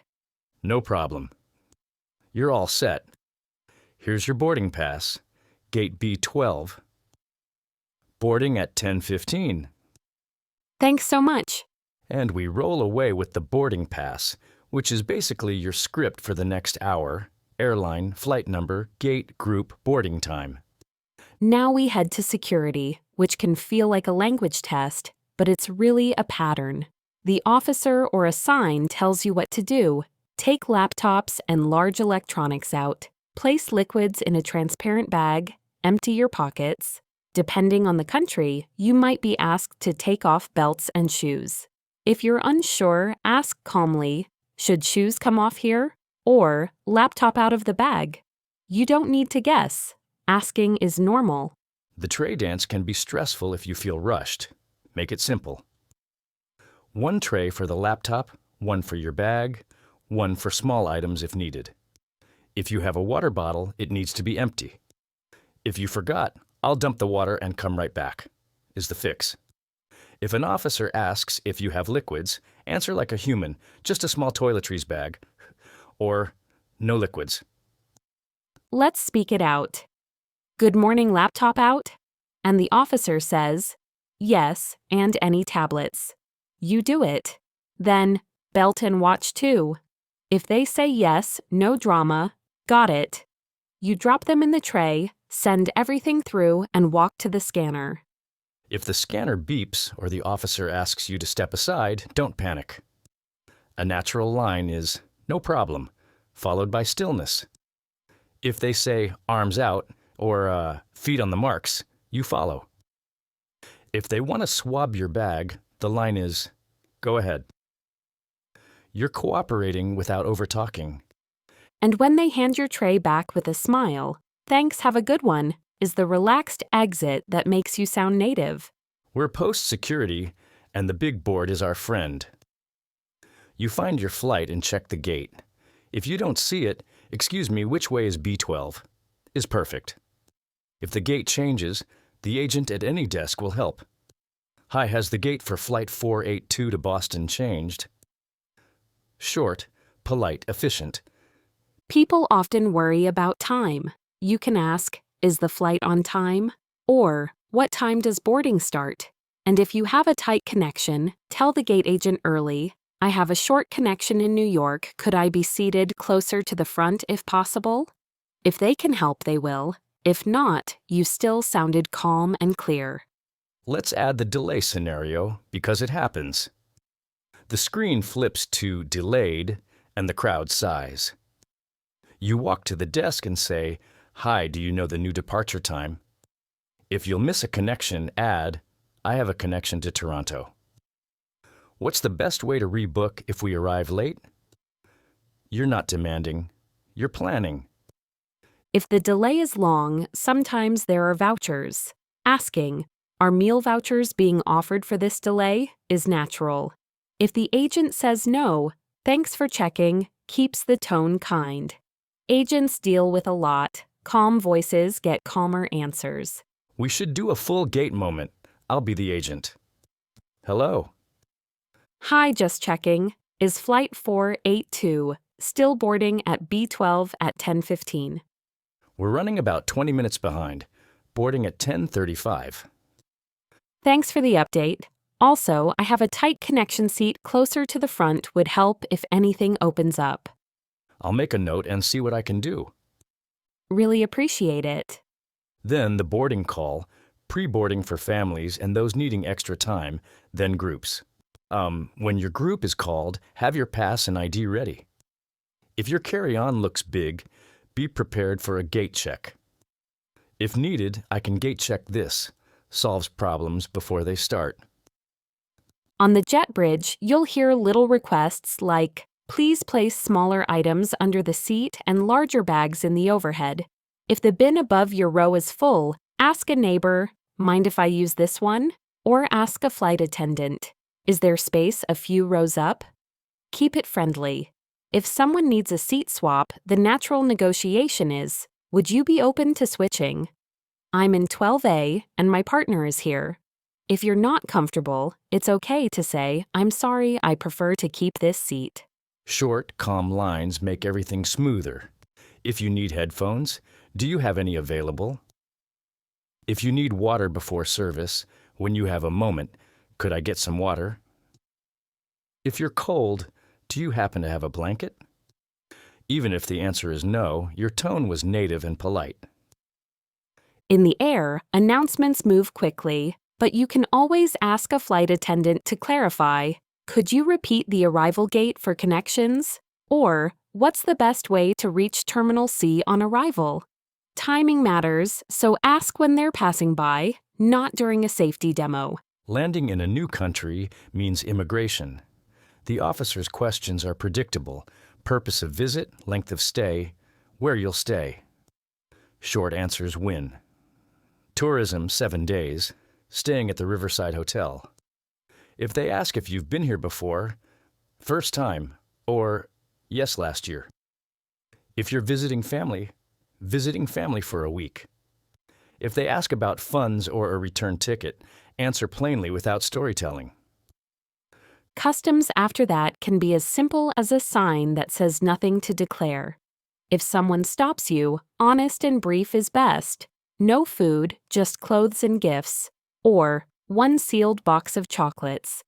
No problem. You're all set. Here's your boarding pass. Gate B12. Boarding at 10:15. Thanks so much. And we roll away with the boarding pass, which is basically your script for the next hour, airline, flight number, gate, group, boarding time. Now we head to security, which can feel like a language test, but it's really a pattern. The officer or a sign tells you what to do. Take laptops and large electronics out. Place liquids in a transparent bag. Empty your pockets. Depending on the country, you might be asked to take off belts and shoes. If you're unsure, ask calmly, should shoes come off here? Or laptop out of the bag. You don't need to guess. Asking is normal. The tray dance can be stressful if you feel rushed. Make it simple. One tray for the laptop, one for your bag, one for small items if needed. If you have a water bottle, it needs to be empty. If you forgot, I'll dump the water and come right back, is the fix. If an officer asks if you have liquids, answer like a human, just a small toiletries bag, or no liquids. Let's speak it out. Good morning, laptop out? And the officer says, yes, and any tablets. You do it. Then, belt and watch too. If they say yes, no drama, got it. You drop them in the tray, send everything through, and walk to the scanner. If the scanner beeps or the officer asks you to step aside, don't panic. A natural line is, no problem, followed by stillness. If they say, arms out, or feet on the marks, you follow. If they want to swab your bag, the line is, go ahead. You're cooperating without over-talking. And when they hand your tray back with a smile, thanks, have a good one, is the relaxed exit that makes you sound native. We're post-security, and the big board is our friend. You find your flight and check the gate. If you don't see it, excuse me, which way is B12? Is perfect. If the gate changes, the agent at any desk will help. Hi, has the gate for Flight 482 to Boston changed? Short, polite, efficient. People often worry about time. You can ask, is the flight on time? Or, what time does boarding start? And if you have a tight connection, tell the gate agent early, I have a short connection in New York, could I be seated closer to the front if possible? If they can help, they will. If not, you still sounded calm and clear. Let's add the delay scenario because it happens. The screen flips to delayed and the crowd sighs. You walk to the desk and say, hi, do you know the new departure time? If you'll miss a connection, add, I have a connection to Toronto. What's the best way to rebook if we arrive late? You're not demanding, you're planning. If the delay is long, sometimes there are vouchers. Asking, are meal vouchers being offered for this delay, is natural. If the agent says no, thanks for checking, keeps the tone kind. Agents deal with a lot. Calm voices get calmer answers. We should do a full gate moment. I'll be the agent. Hello. Hi, just checking. Is Flight 482 still boarding at B12 at 10:15? We're running about 20 minutes behind, boarding at 10:35. Thanks for the update. Also, I have a tight connection seat closer to the front would help if anything opens up. I'll make a note and see what I can do. Really appreciate it. Then the boarding call, pre-boarding for families and those needing extra time, then groups. When your group is called, have your pass and ID ready. If your carry-on looks big, be prepared for a gate check. If needed, I can gate check this. Solves problems before they start. On the jet bridge, you'll hear little requests like, please place smaller items under the seat and larger bags in the overhead. If the bin above your row is full, ask a neighbor, mind if I use this one? Or ask a flight attendant, is there space a few rows up? Keep it friendly. If someone needs a seat swap, the natural negotiation is, would you be open to switching? I'm in 12A and my partner is here. If you're not comfortable, it's okay to say, I'm sorry, I prefer to keep this seat. Short, calm lines make everything smoother. If you need headphones, do you have any available? If you need water before service, when you have a moment, could I get some water? If you're cold, do you happen to have a blanket? Even if the answer is no, your tone was native and polite. In the air, announcements move quickly, but you can always ask a flight attendant to clarify, could you repeat the arrival gate for connections? Or, what's the best way to reach Terminal C on arrival? Timing matters, so ask when they're passing by, not during a safety demo. Landing in a new country means immigration. The officer's questions are predictable. Purpose of visit, length of stay, where you'll stay. Short answers win. Tourism, 7 days. Staying at the Riverside Hotel. If they ask if you've been here before, first time, or yes, last year. If you're visiting family for a week. If they ask about funds or a return ticket, answer plainly without storytelling. Customs after that can be as simple as a sign that says nothing to declare. If someone stops you, honest and brief is best. No food, just clothes and gifts. Or, one sealed box of chocolates.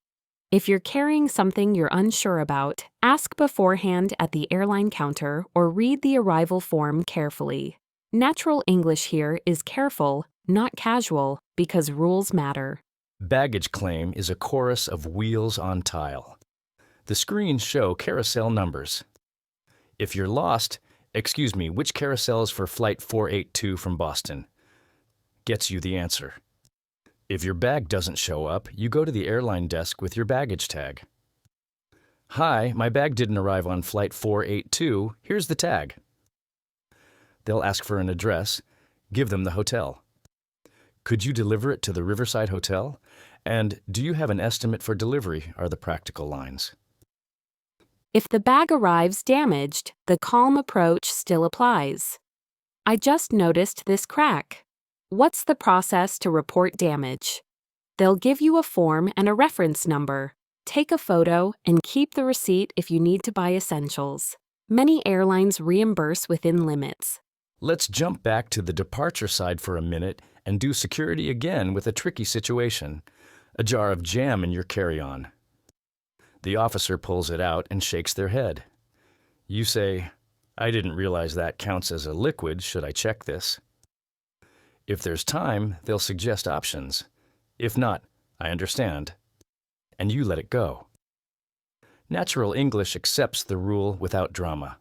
If you're carrying something you're unsure about, ask beforehand at the airline counter or read the arrival form carefully. Natural English here is careful, not casual, because rules matter. Baggage claim is a chorus of wheels on tile. The screens show carousel numbers. If you're lost, excuse me, which carousel is for Flight 482 from Boston? Gets you the answer. If your bag doesn't show up, you go to the airline desk with your baggage tag. Hi, my bag didn't arrive on Flight 482. Here's the tag. They'll ask for an address. Give them the hotel. Could you deliver it to the Riverside Hotel? And do you have an estimate for delivery are the practical lines. If the bag arrives damaged, the calm approach still applies. I just noticed this crack. What's the process to report damage? They'll give you a form and a reference number. Take a photo and keep the receipt if you need to buy essentials. Many airlines reimburse within limits. Let's jump back to the departure side for a minute and do security again with a tricky situation. A jar of jam in your carry-on. The officer pulls it out and shakes their head. You say, I didn't realize that counts as a liquid. Should I check this? If there's time, they'll suggest options. If not, I understand. And you let it go. Natural English accepts the rule without drama.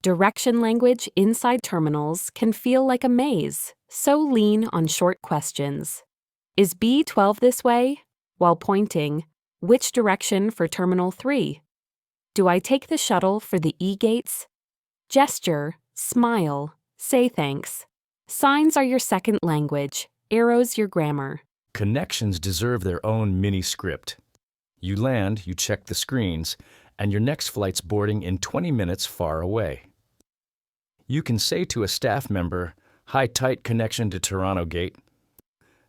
Direction language inside terminals can feel like a maze, so lean on short questions. Is B12 this way? While pointing, which direction for Terminal 3? Do I take the shuttle for the E-gates? Gesture, smile, say thanks. Signs are your second language, arrows your grammar. Connections deserve their own mini-script. You land, you check the screens, and your next flight's boarding in 20 minutes far away. You can say to a staff member, high tight connection to Toronto Gate.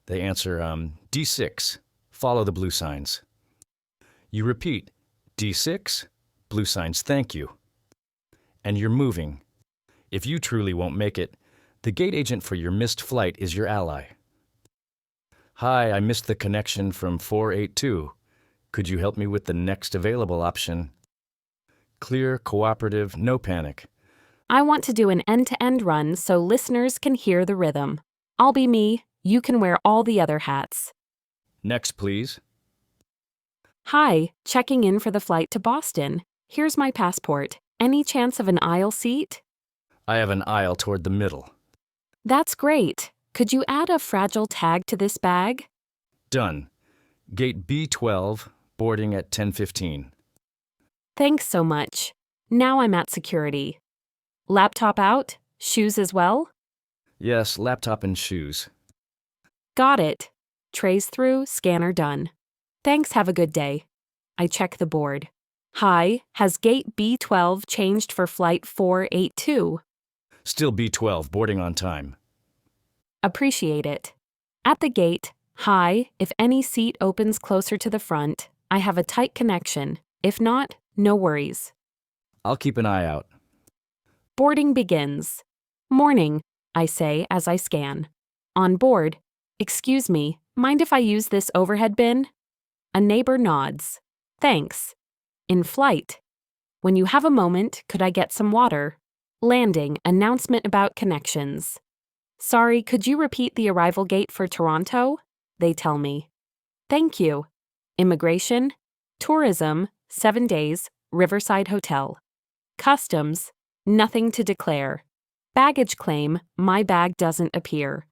They answer, D6, Follow the blue signs. You repeat, D6, blue signs thank you. And you're moving. If you truly won't make it, the gate agent for your missed flight is your ally. Hi, I missed the connection from 482. Could you help me with the next available option? Clear, cooperative, no panic. I want to do an end-to-end run so listeners can hear the rhythm. I'll be me. You can wear all the other hats. Next, please. Hi, checking in for the flight to Boston. Here's my passport. Any chance of an aisle seat? I have an aisle toward the middle. That's great. Could you add a fragile tag to this bag? Done. Gate B12, boarding at 10:15. Thanks so much. Now I'm at security. Laptop out? Shoes as well? Yes, laptop and shoes. Got it. Trays through, scanner done. Thanks, have a good day. I check the board. Hi, has gate B12 changed for flight 482? Still B12, boarding on time. Appreciate it. At the gate, hi, if any seat opens closer to the front, I have a tight connection. If not, no worries. I'll keep an eye out. Boarding begins. Morning, I say as I scan. On board, excuse me, mind if I use this overhead bin? A neighbor nods. Thanks. In flight. When you have a moment, could I get some water? Landing, announcement about connections. Sorry, could you repeat the arrival gate for Toronto? They tell me. Thank you. Immigration, tourism, 7 days, Riverside Hotel. Customs, nothing to declare. Baggage claim, my bag doesn't appear.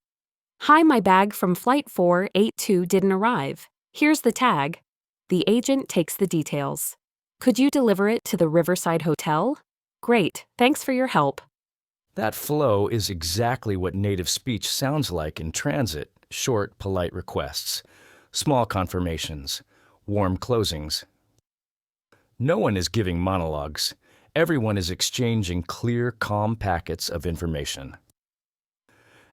Hi, my bag from flight 482 didn't arrive. Here's the tag. The agent takes the details. Could you deliver it to the Riverside Hotel? Great, thanks for your help. That flow is exactly what native speech sounds like in transit. Short, polite requests, small confirmations, warm closings. No one is giving monologues. Everyone is exchanging clear, calm packets of information.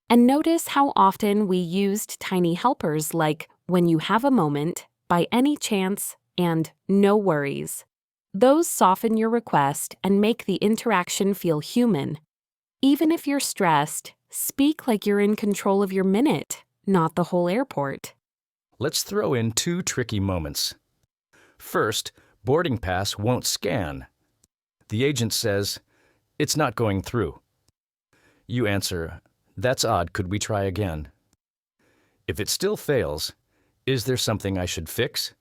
And notice how often we used tiny helpers like when you have a moment, by any chance, and no worries. Those soften your request and make the interaction feel human. Even if you're stressed, speak like you're in control of your minute, not the whole airport. Let's throw in 2 tricky moments. First, boarding pass won't scan. The agent says, "It's not going through." You answer, "That's odd, could we try again?" If it still fails, is there something I should fix?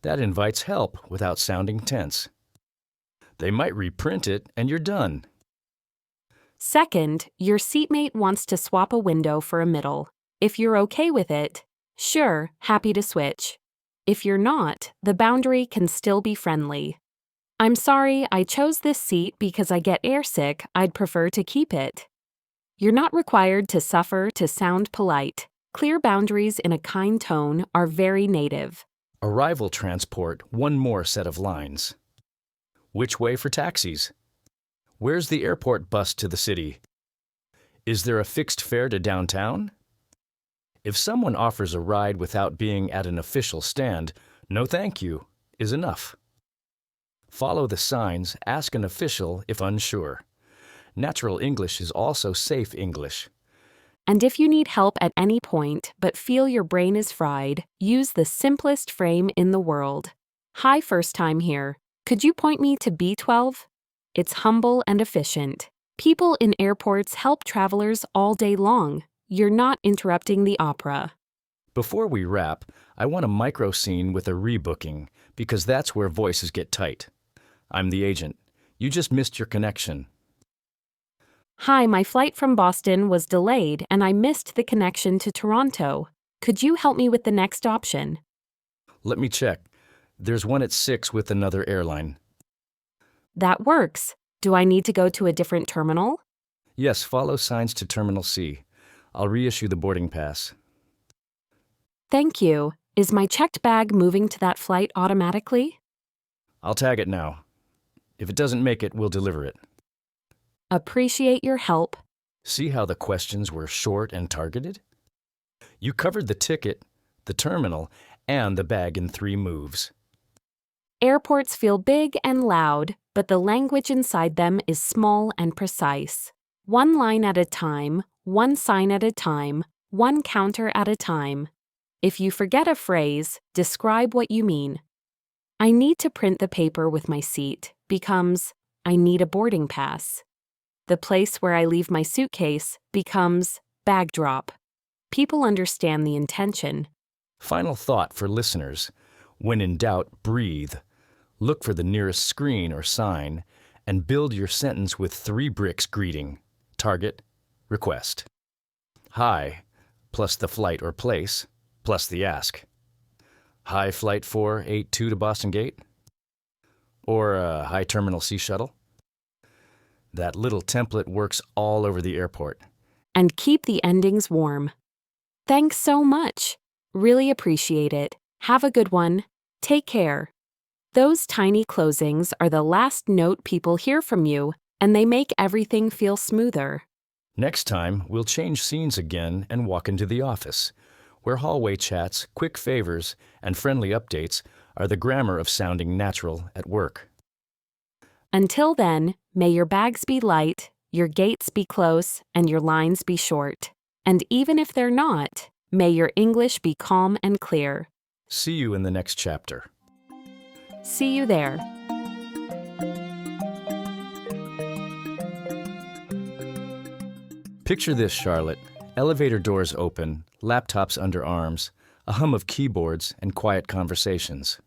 That invites help without sounding tense. They might reprint it and you're done. Second, your seatmate wants to swap a window for a middle. If you're okay with it, sure, happy to switch. If you're not, the boundary can still be friendly. I'm sorry, I chose this seat because I get airsick. I'd prefer to keep it. You're not required to suffer to sound polite. Clear boundaries in a kind tone are very native. Arrival transport, one more set of lines. Which way for taxis? Where's the airport bus to the city? Is there a fixed fare to downtown? If someone offers a ride without being at an official stand, no thank you is enough. Follow the signs, ask an official if unsure. Natural English is also safe English. And if you need help at any point but feel your brain is fried, use the simplest frame in the world. Hi, first time here. Could you point me to B12? It's humble and efficient. People in airports help travelers all day long. You're not interrupting the opera. Before we wrap, I want a micro scene with a rebooking, because that's where voices get tight. I'm the agent. You just missed your connection. Hi, my flight from Boston was delayed and I missed the connection to Toronto. Could you help me with the next option? Let me check. There's one at 6 with another airline. That works. Do I need to go to a different terminal? Yes, follow signs to Terminal C. I'll reissue the boarding pass. Thank you. Is my checked bag moving to that flight automatically? I'll tag it now. If it doesn't make it, we'll deliver it. Appreciate your help. See how the questions were short and targeted? You covered the ticket, the terminal, and the bag in 3 moves. Airports feel big and loud, but the language inside them is small and precise. One line at a time, one sign at a time, one counter at a time. If you forget a phrase, describe what you mean. I need to print the paper with my seat becomes, I need a boarding pass. The place where I leave my suitcase becomes, bag drop. People understand the intention. Final thought for listeners. When in doubt, breathe. Look for the nearest screen or sign, and build your sentence with 3 bricks greeting. Target, request. Hi, plus the flight or place, plus the ask. Hi, Flight 482 to Boston Gate? Or hi, Terminal C Shuttle? That little template works all over the airport. And keep the endings warm. Thanks so much. Really appreciate it. Have a good one. Take care. Those tiny closings are the last note people hear from you, and they make everything feel smoother. Next time, we'll change scenes again and walk into the office, where hallway chats, quick favors, and friendly updates are the grammar of sounding natural at work. Until then, may your bags be light, your gates be close, and your lines be short. And even if they're not, may your English be calm and clear. See you in the next chapter. See you there. Picture this, Charlotte. Elevator doors open, laptops under arms, a hum of keyboards, and quiet conversations.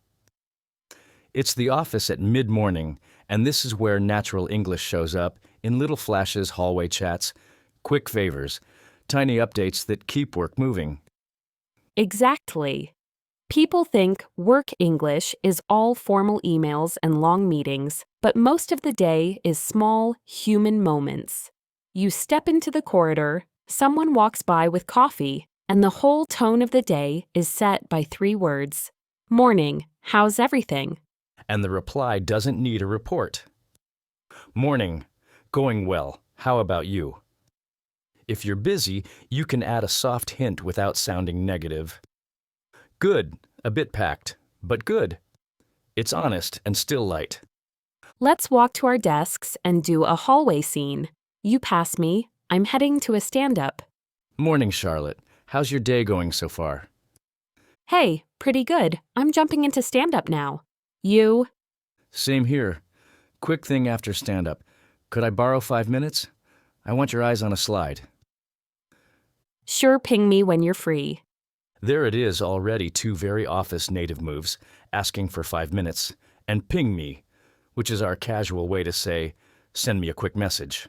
It's the office at mid-morning, and this is where natural English shows up in little flashes, hallway chats, quick favors, tiny updates that keep work moving. Exactly. People think work English is all formal emails and long meetings, but most of the day is small, human moments. You step into the corridor, someone walks by with coffee, and the whole tone of the day is set by 3 words. Morning, how's everything? And the reply doesn't need a report. Morning, going well, how about you? If you're busy, you can add a soft hint without sounding negative. Good, a bit packed, but good. It's honest and still light. Let's walk to our desks and do a hallway scene. You pass me, I'm heading to a stand-up. Morning, Charlotte. How's your day going so far? Hey, pretty good. I'm jumping into stand-up now. You? Same here. Quick thing after stand-up. Could I borrow 5 minutes? I want your eyes on a slide. Sure, ping me when you're free. There it is already, 2 very office native moves, asking for 5 minutes, and ping me, which is our casual way to say, send me a quick message.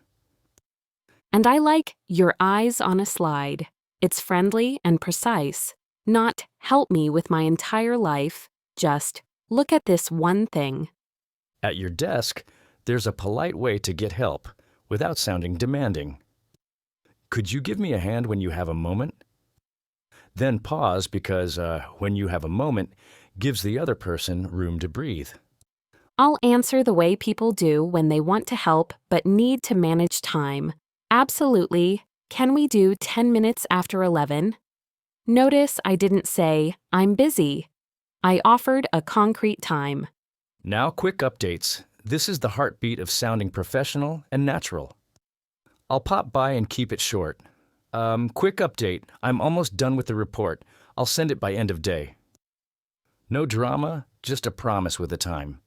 And I like your eyes on a slide. It's friendly and precise. Not help me with my entire life, just look at this one thing. At your desk, there's a polite way to get help without sounding demanding. Could you give me a hand when you have a moment? Then pause because when you have a moment gives the other person room to breathe. I'll answer the way people do when they want to help but need to manage time. Absolutely. Can we do 10 minutes after 11? Notice I didn't say, I'm busy. I offered a concrete time. Now quick updates. This is the heartbeat of sounding professional and natural. I'll pop by and keep it short. Quick update. I'm almost done with the report. I'll send it by end of day. No drama, just a promise with a time.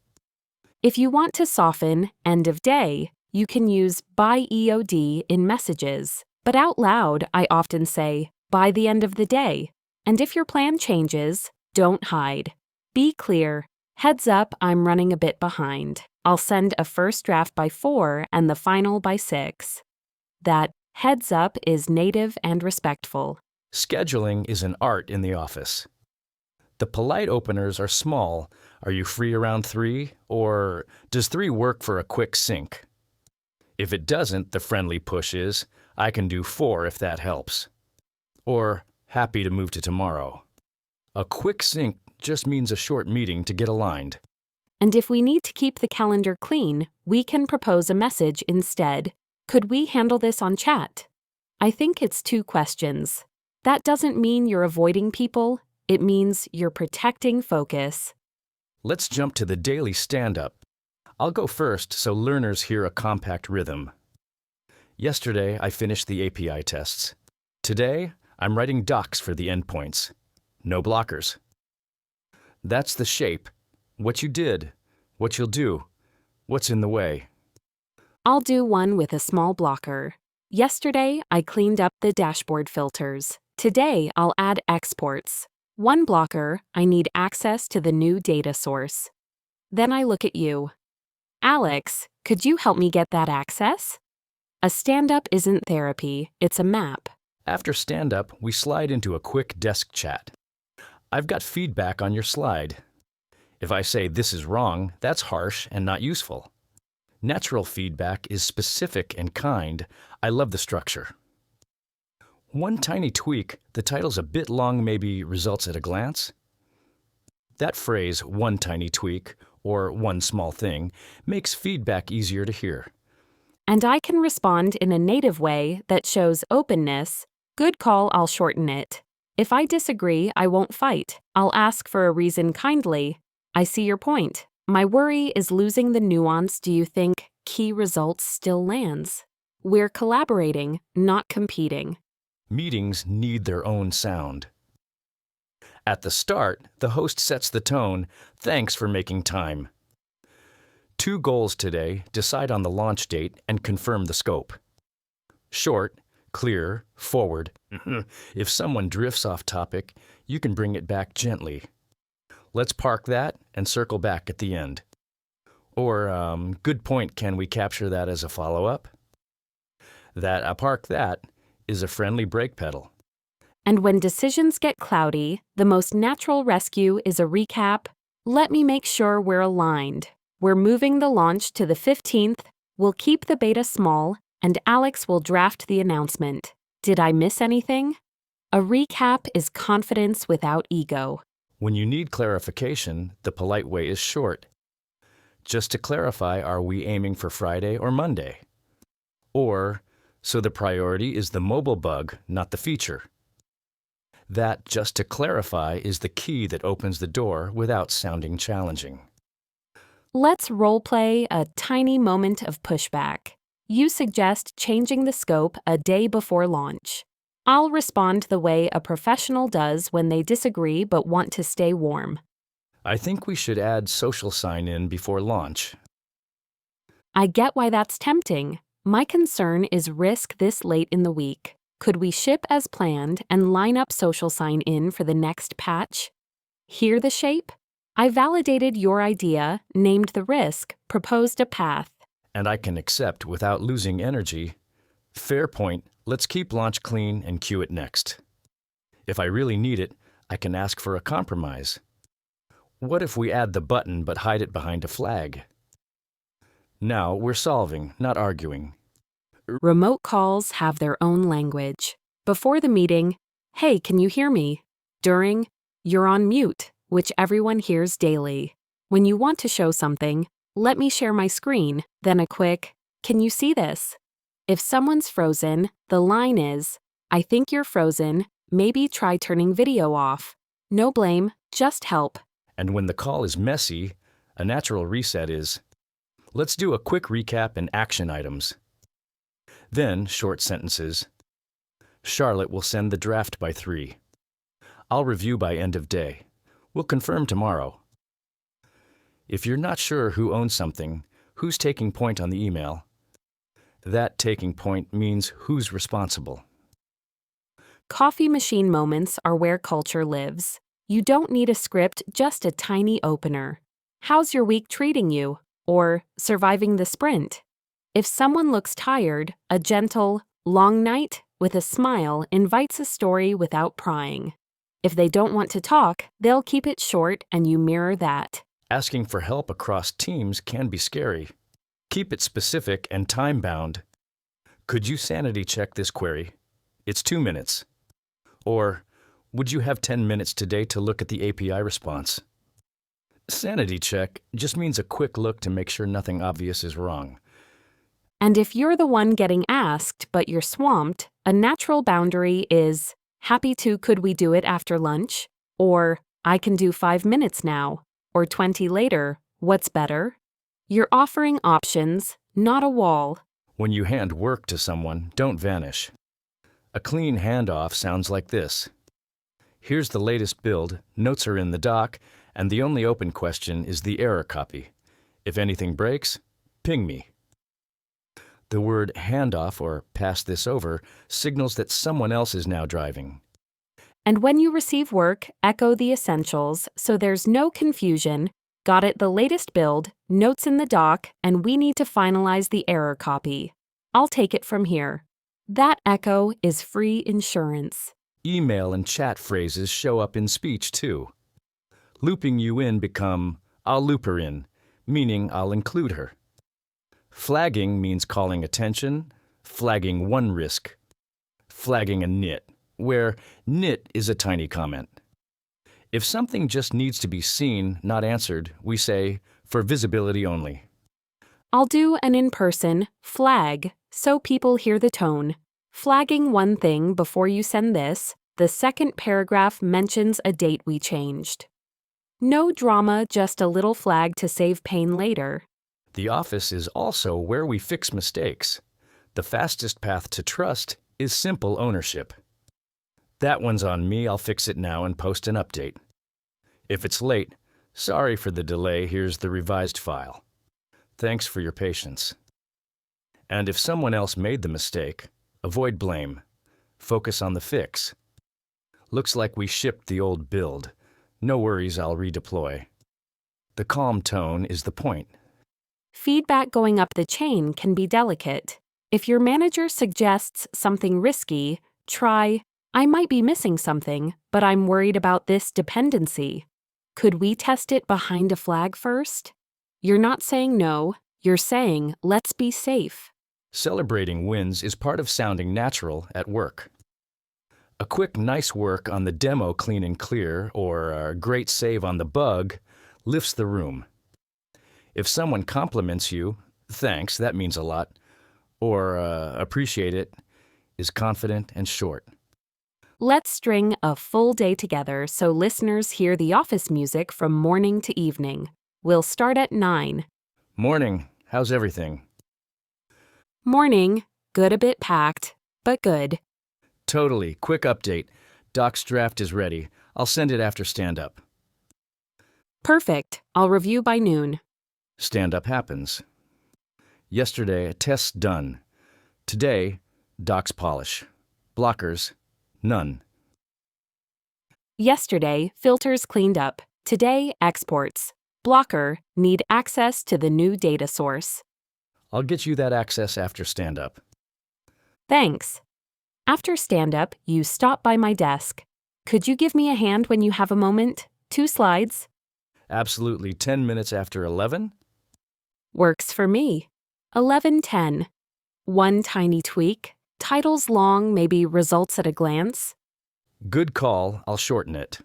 If you want to soften end of day, you can use by EOD in messages. But out loud, I often say, by the end of the day. And if your plan changes, don't hide. Be clear. Heads up, I'm running a bit behind. I'll send a first draft by 4 and the final by 6. That heads up is native and respectful. Scheduling is an art in the office. The polite openers are small. Are you free around 3? Or does 3 work for a quick sync? If it doesn't, the friendly push is, I can do 4 if that helps. Or, happy to move to tomorrow. A quick sync just means a short meeting to get aligned. And if we need to keep the calendar clean, we can propose a message instead. Could we handle this on chat? I think it's 2 questions. That doesn't mean you're avoiding people. It means you're protecting focus. Let's jump to the daily stand-up. I'll go first so learners hear a compact rhythm. Yesterday, I finished the API tests. Today, I'm writing docs for the endpoints. No blockers. That's the shape. What you did, what you'll do, what's in the way. I'll do one with a small blocker. Yesterday, I cleaned up the dashboard filters. Today, I'll add exports. One blocker, I need access to the new data source. Then I look at you. Alex, could you help me get that access? A stand-up isn't therapy, it's a map. After stand-up, we slide into a quick desk chat. I've got feedback on your slide. If I say this is wrong, that's harsh and not useful. Natural feedback is specific and kind. I love the structure. One tiny tweak, the title's a bit long, maybe results at a glance. That phrase, one tiny tweak, or one small thing, makes feedback easier to hear. And I can respond in a native way that shows openness. Good call, I'll shorten it. If I disagree, I won't fight. I'll ask for a reason kindly. I see your point. My worry is losing the nuance. Do you think key results still lands? We're collaborating, not competing. Meetings need their own sound. At the start, the host sets the tone. Thanks for making time. 2 goals today: decide on the launch date and confirm the scope. Short, clear, forward. If someone drifts off topic, you can bring it back gently. Let's park that and circle back at the end. Or, good point, can we capture that as a follow-up? That park that is a friendly brake pedal. And when decisions get cloudy, the most natural rescue is a recap. Let me make sure we're aligned. We're moving the launch to the 15th, we'll keep the beta small, and Alex will draft the announcement. Did I miss anything? A recap is confidence without ego. When you need clarification, the polite way is short. Just to clarify, are we aiming for Friday or Monday? Or, so the priority is the mobile bug, not the feature. That just to clarify is the key that opens the door without sounding challenging. Let's role-play a tiny moment of pushback. You suggest changing the scope a day before launch. I'll respond the way a professional does when they disagree but want to stay warm. I think we should add social sign-in before launch. I get why that's tempting. My concern is risk this late in the week. Could we ship as planned and line up social sign-in for the next patch? Hear the shape? I validated your idea, named the risk, proposed a path. And I can accept without losing energy. Fair point, let's keep launch clean and queue it next. If I really need it, I can ask for a compromise. What if we add the button but hide it behind a flag? Now we're solving, not arguing. Remote calls have their own language. Before the meeting, hey, can you hear me? During, you're on mute, which everyone hears daily. When you want to show something, let me share my screen, then a quick, can you see this? If someone's frozen, the line is, I think you're frozen, maybe try turning video off. No blame, just help. And when the call is messy, a natural reset is, let's do a quick recap and action items. Then, short sentences. Charlotte will send the draft by 3. I'll review by end of day. We'll confirm tomorrow. If you're not sure who owns something, who's taking point on the email, that taking point means who's responsible. Coffee machine moments are where culture lives. You don't need a script, just a tiny opener. How's your week treating you? Or surviving the sprint? If someone looks tired, a gentle, long night with a smile invites a story without prying. If they don't want to talk, they'll keep it short and you mirror that. Asking for help across teams can be scary. Keep it specific and time-bound. Could you sanity check this query? It's 2 minutes. Or, would you have 10 minutes today to look at the API response? Sanity check just means a quick look to make sure nothing obvious is wrong. And if you're the one getting asked but you're swamped, a natural boundary is, happy to, could we do it after lunch? Or, I can do 5 minutes now. Or 20 later, what's better? You're offering options, not a wall. When you hand work to someone, don't vanish. A clean handoff sounds like this. Here's the latest build, notes are in the doc, and the only open question is the error copy. If anything breaks, ping me. The word handoff or pass this over signals that someone else is now driving. And when you receive work, echo the essentials so there's no confusion. Got it, the latest build, notes in the doc, and we need to finalize the error copy. I'll take it from here. That echo is free insurance. Email and chat phrases show up in speech too. Looping you in become, I'll loop her in, meaning I'll include her. Flagging means calling attention, flagging one risk. Flagging a nit, where nit is a tiny comment. If something just needs to be seen, not answered, we say, for visibility only. I'll do an in-person flag so people hear the tone. Flagging one thing before you send this, the second paragraph mentions a date we changed. No drama, just a little flag to save pain later. The office is also where we fix mistakes. The fastest path to trust is simple ownership. That one's on me, I'll fix it now and post an update. If it's late, sorry for the delay, here's the revised file. Thanks for your patience. And if someone else made the mistake, avoid blame. Focus on the fix. Looks like we shipped the old build. No worries, I'll redeploy. The calm tone is the point. Feedback going up the chain can be delicate. If your manager suggests something risky, try, I might be missing something, but I'm worried about this dependency. Could we test it behind a flag first? You're not saying no, you're saying, let's be safe. Celebrating wins is part of sounding natural at work. A quick nice work on the demo clean and clear or a great save on the bug lifts the room. If someone compliments you, thanks, that means a lot, or appreciate it, is confident and short. Let's string a full day together so listeners hear the office music from morning to evening. We'll start at 9. Morning, how's everything? Morning, good, a bit packed, but good. Totally, quick update. Doc's draft is ready. I'll send it after stand-up. Perfect, I'll review by noon. Stand-up happens. Yesterday, tests done. Today, Doc's polish. Blockers, none. Yesterday, filters cleaned up. Today, exports. Blocker, need access to the new data source. I'll get you that access after stand-up. Thanks. After stand-up, you stop by my desk. Could you give me a hand when you have a moment? 2 slides. Absolutely, 10 minutes after 11? Works for me. 11:10. One tiny tweak. Titles long, maybe results at a glance. Good call, I'll shorten it.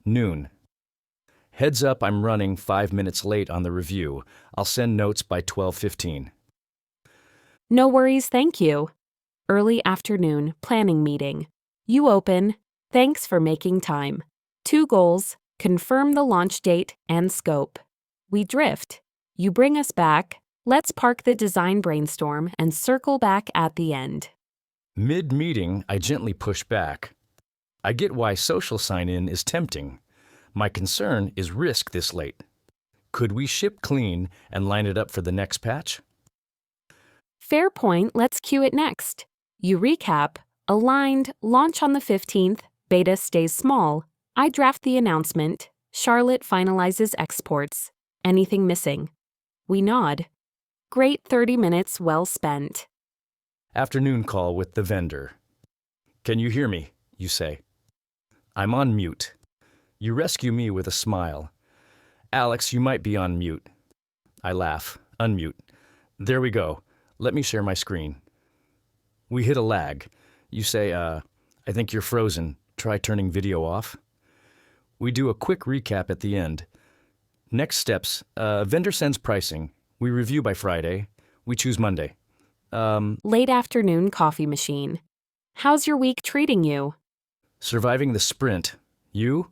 Noon. Heads up, I'm running 5 minutes late on the review. I'll send notes by 12:15. No worries, thank you. Early afternoon, planning meeting. You open. Thanks for making time. 2 goals, confirm the launch date and scope. We drift. You bring us back. Let's park the design brainstorm and circle back at the end. Mid-meeting, I gently push back. I get why social sign-in is tempting. My concern is risk this late. Could we ship clean and line it up for the next patch? Fair point, let's cue it next. You recap, aligned, launch on the 15th, beta stays small. I draft the announcement. Charlotte finalizes exports. Anything missing? We nod. Great 30 minutes well spent. Afternoon call with the vendor. Can you hear me? You say. I'm on mute. You rescue me with a smile. Alex, you might be on mute. I laugh. Unmute. There we go. Let me share my screen. We hit a lag. You say, I think you're frozen. Try turning video off. We do a quick recap at the end. Next steps. Vendor sends pricing. We review by Friday. We choose Monday. Late afternoon coffee machine. How's your week treating you? Surviving the sprint. You?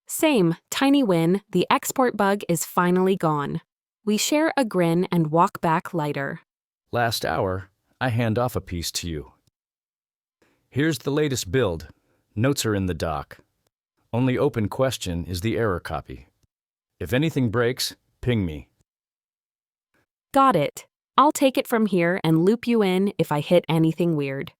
Same, tiny win, the export bug is finally gone. We share a grin and walk back lighter. Last hour, I hand off a piece to you. Here's the latest build. Notes are in the doc. Only open question is the error copy. If anything breaks, ping me. Got it. I'll take it from here and loop you in if I hit anything weird.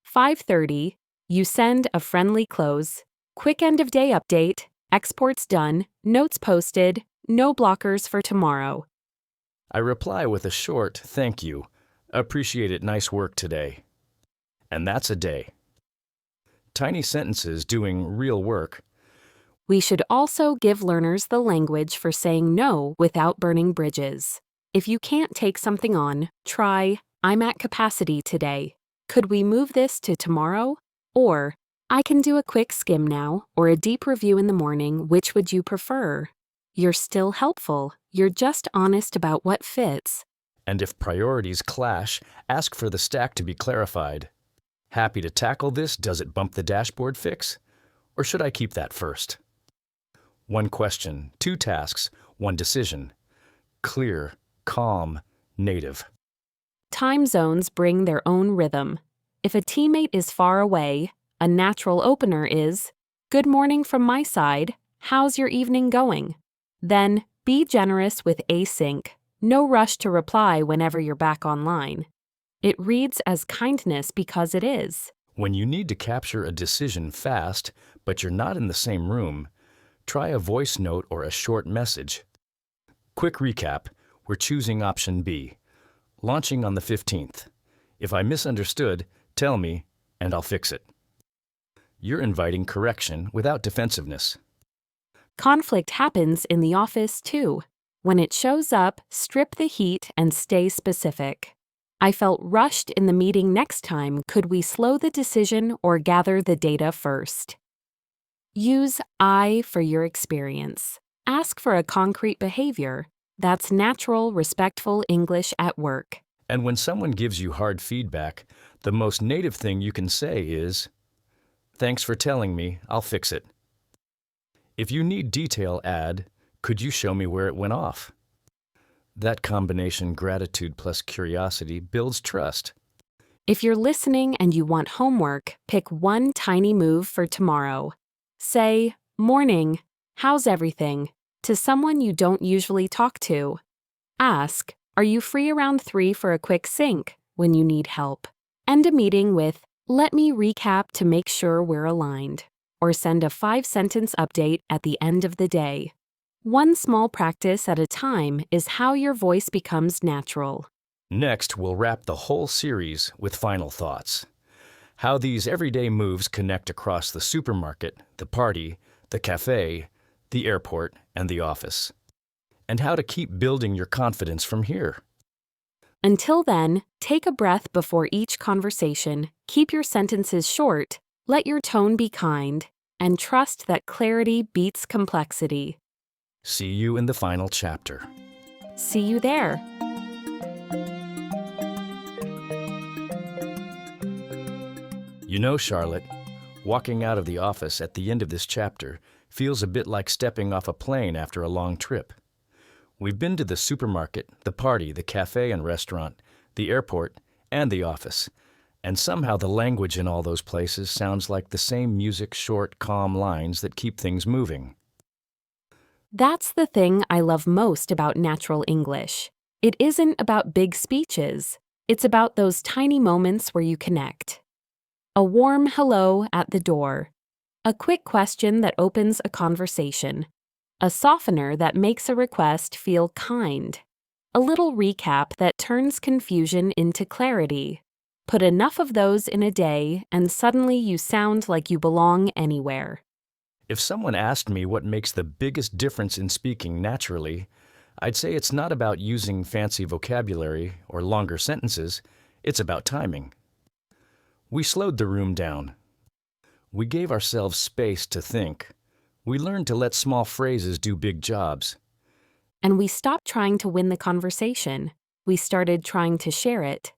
5:30, you send a friendly close. Quick end of day update, exports done, notes posted, no blockers for tomorrow. I reply with a short thank you. Appreciate it, nice work today. And that's a day. Tiny sentences doing real work. We should also give learners the language for saying no without burning bridges. If you can't take something on, try, I'm at capacity today. Could we move this to tomorrow? Or, I can do a quick skim now, or a deep review in the morning, which would you prefer? You're still helpful, you're just honest about what fits. And if priorities clash, ask for the stack to be clarified. Happy to tackle this, does it bump the dashboard fix? Or should I keep that first? One question, two tasks, one decision. Clear, calm, native. Time zones bring their own rhythm. If a teammate is far away, a natural opener is, "Good morning from my side, how's your evening going?" Then, be generous with async. No rush to reply whenever you're back online. It reads as kindness because it is. When you need to capture a decision fast, but you're not in the same room, try a voice note or a short message. Quick recap, we're choosing option B. Launching on the 15th. If I misunderstood, tell me, and I'll fix it. You're inviting correction without defensiveness. Conflict happens in the office too. When it shows up, strip the heat and stay specific. I felt rushed in the meeting next time. Could we slow the decision or gather the data first? Use I for your experience. Ask for a concrete behavior. That's natural, respectful English at work. And when someone gives you hard feedback, the most native thing you can say is, "Thanks for telling me, I'll fix it." If you need detail, add, "Could you show me where it went off?" That combination, gratitude plus curiosity, builds trust. If you're listening and you want homework, pick one tiny move for tomorrow. Say, "Morning, how's everything?" to someone you don't usually talk to. Ask, "Are you free around 3 for a quick sync?" when you need help. End a meeting with, "Let me recap to make sure we're aligned." Or send a 5-sentence update at the end of the day. One small practice at a time is how your voice becomes natural. Next, we'll wrap the whole series with final thoughts. How these everyday moves connect across the supermarket, the party, the cafe, the airport, and the office. And how to keep building your confidence from here. Until then, take a breath before each conversation, keep your sentences short, let your tone be kind, and trust that clarity beats complexity. See you in the final chapter. See you there. You know, Charlotte, walking out of the office at the end of this chapter feels a bit like stepping off a plane after a long trip. We've been to the supermarket, the party, the cafe and restaurant, the airport, and the office. And somehow the language in all those places sounds like the same music, short, calm lines that keep things moving. That's the thing I love most about natural English. It isn't about big speeches. It's about those tiny moments where you connect. A warm hello at the door. A quick question that opens a conversation. A softener that makes a request feel kind. A little recap that turns confusion into clarity. Put enough of those in a day, and suddenly you sound like you belong anywhere. If someone asked me what makes the biggest difference in speaking naturally, I'd say it's not about using fancy vocabulary or longer sentences, it's about timing. We slowed the room down. We gave ourselves space to think. We learned to let small phrases do big jobs. And we stopped trying to win the conversation. We started trying to share it.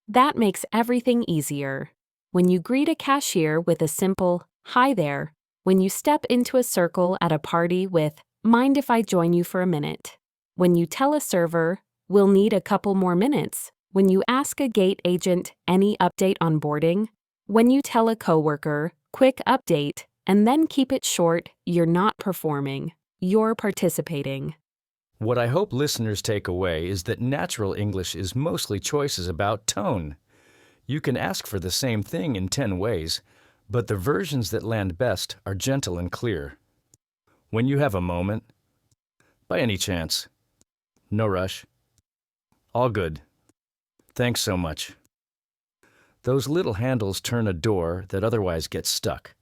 That makes everything easier. When you greet a cashier with a simple, "Hi there," When you step into a circle at a party with, "Mind if I join you for a minute?" When you tell a server, "We'll need a couple more minutes." When you ask a gate agent, "Any update on boarding?" When you tell a coworker, "Quick update," and then keep it short, you're not performing. You're participating. What I hope listeners take away is that natural English is mostly choices about tone. You can ask for the same thing in 10 ways, but the versions that land best are gentle and clear. When you have a moment, by any chance, no rush, all good, thanks so much. Those little handles turn a door that otherwise gets stuck.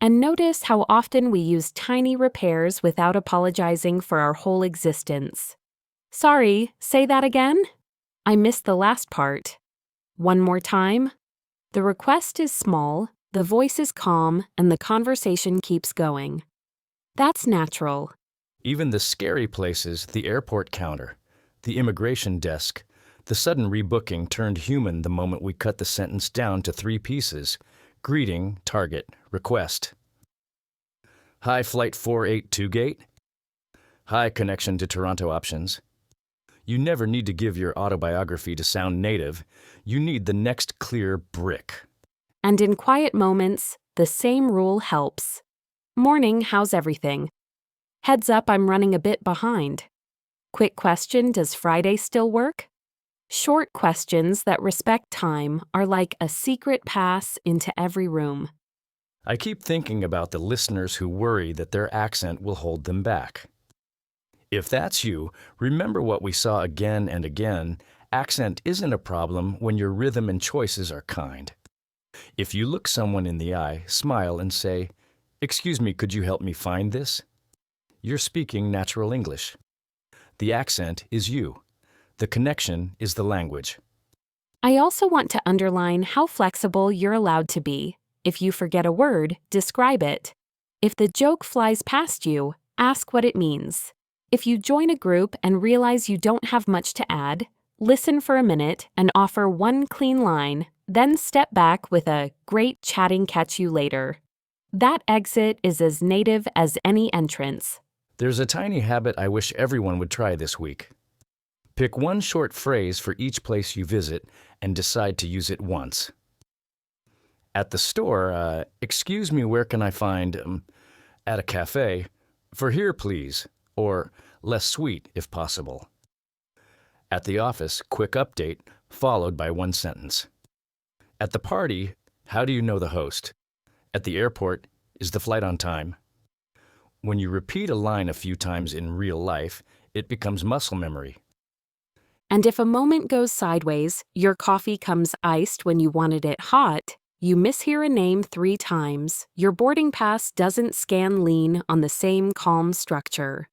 And notice how often we use tiny repairs without apologizing for our whole existence. "Sorry, say that again? I missed the last part. One more time?" The request is small, the voice is calm, and the conversation keeps going. That's natural. Even the scary places, the airport counter, the immigration desk, the sudden rebooking turned human the moment we cut the sentence down to 3 pieces: greeting, target, request. Hi, Flight 482 gate. Hi, connection to Toronto options. You never need to give your autobiography to sound native. You need the next clear brick. And in quiet moments, the same rule helps. "Morning, how's everything? Heads up, I'm running a bit behind. Quick question, does Friday still work?" Short questions that respect time are like a secret pass into every room. I keep thinking about the listeners who worry that their accent will hold them back. If that's you, remember what we saw again and again. Accent isn't a problem when your rhythm and choices are kind. If you look someone in the eye, smile and say, "Excuse me, could you help me find this?" You're speaking natural English. The accent is you. The connection is the language. I also want to underline how flexible you're allowed to be. If you forget a word, describe it. If the joke flies past you, ask what it means. If you join a group and realize you don't have much to add, listen for a minute and offer one clean line, then step back with a "Great chatting, catch you later." That exit is as native as any entrance. There's a tiny habit I wish everyone would try this week. Pick one short phrase for each place you visit and decide to use it once. At the store, "Excuse me, where can I find, at a cafe, for here please," or "less sweet if possible." At the office, quick update, followed by one sentence. At the party, "How do you know the host?" At the airport, "Is the flight on time?" When you repeat a line a few times in real life, it becomes muscle memory. And if a moment goes sideways, your coffee comes iced when you wanted it hot, you mishear a name 3 times, your boarding pass doesn't scan lean on the same calm structure.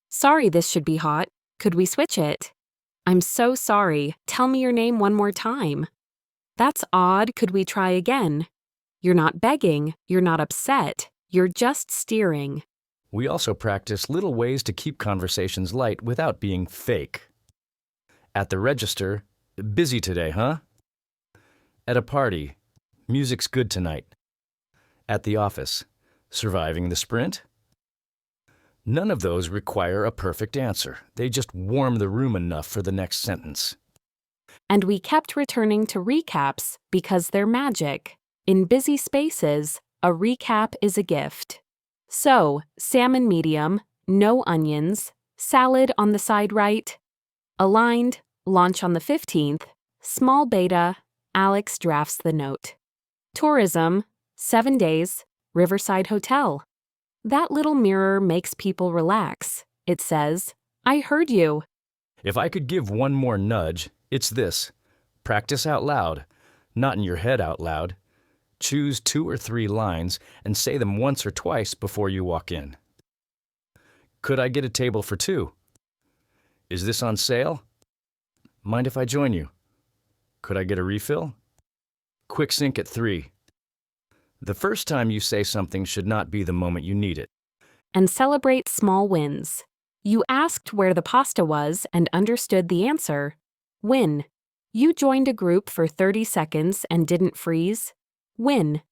"Sorry, this should be hot. Could we switch it?" "I'm so sorry. Tell me your name one more time." "That's odd. Could we try again?" You're not begging. You're not upset. You're just steering. We also practice little ways to keep conversations light without being fake. At the register, "Busy today, huh?" At a party, "Music's good tonight." At the office, "Surviving the sprint?" None of those require a perfect answer. They just warm the room enough for the next sentence. And we kept returning to recaps because they're magic. In busy spaces, a recap is a gift. So, salmon medium, no onions, salad on the side right. Aligned, launch on the 15th, small beta, Alex drafts the note. Tourism, 7 days, Riverside Hotel. That little mirror makes people relax. It says, "I heard you." If I could give one more nudge, it's this. Practice out loud, not in your head out loud. Choose 2 or 3 lines and say them once or twice before you walk in. "Could I get a table for 2? Is this on sale? Mind if I join you? Could I get a refill? Quick sync at 3. The first time you say something should not be the moment you need it. And celebrate small wins. You asked where the pasta was and understood the answer. Win. You joined a group for 30 seconds and didn't freeze. Win.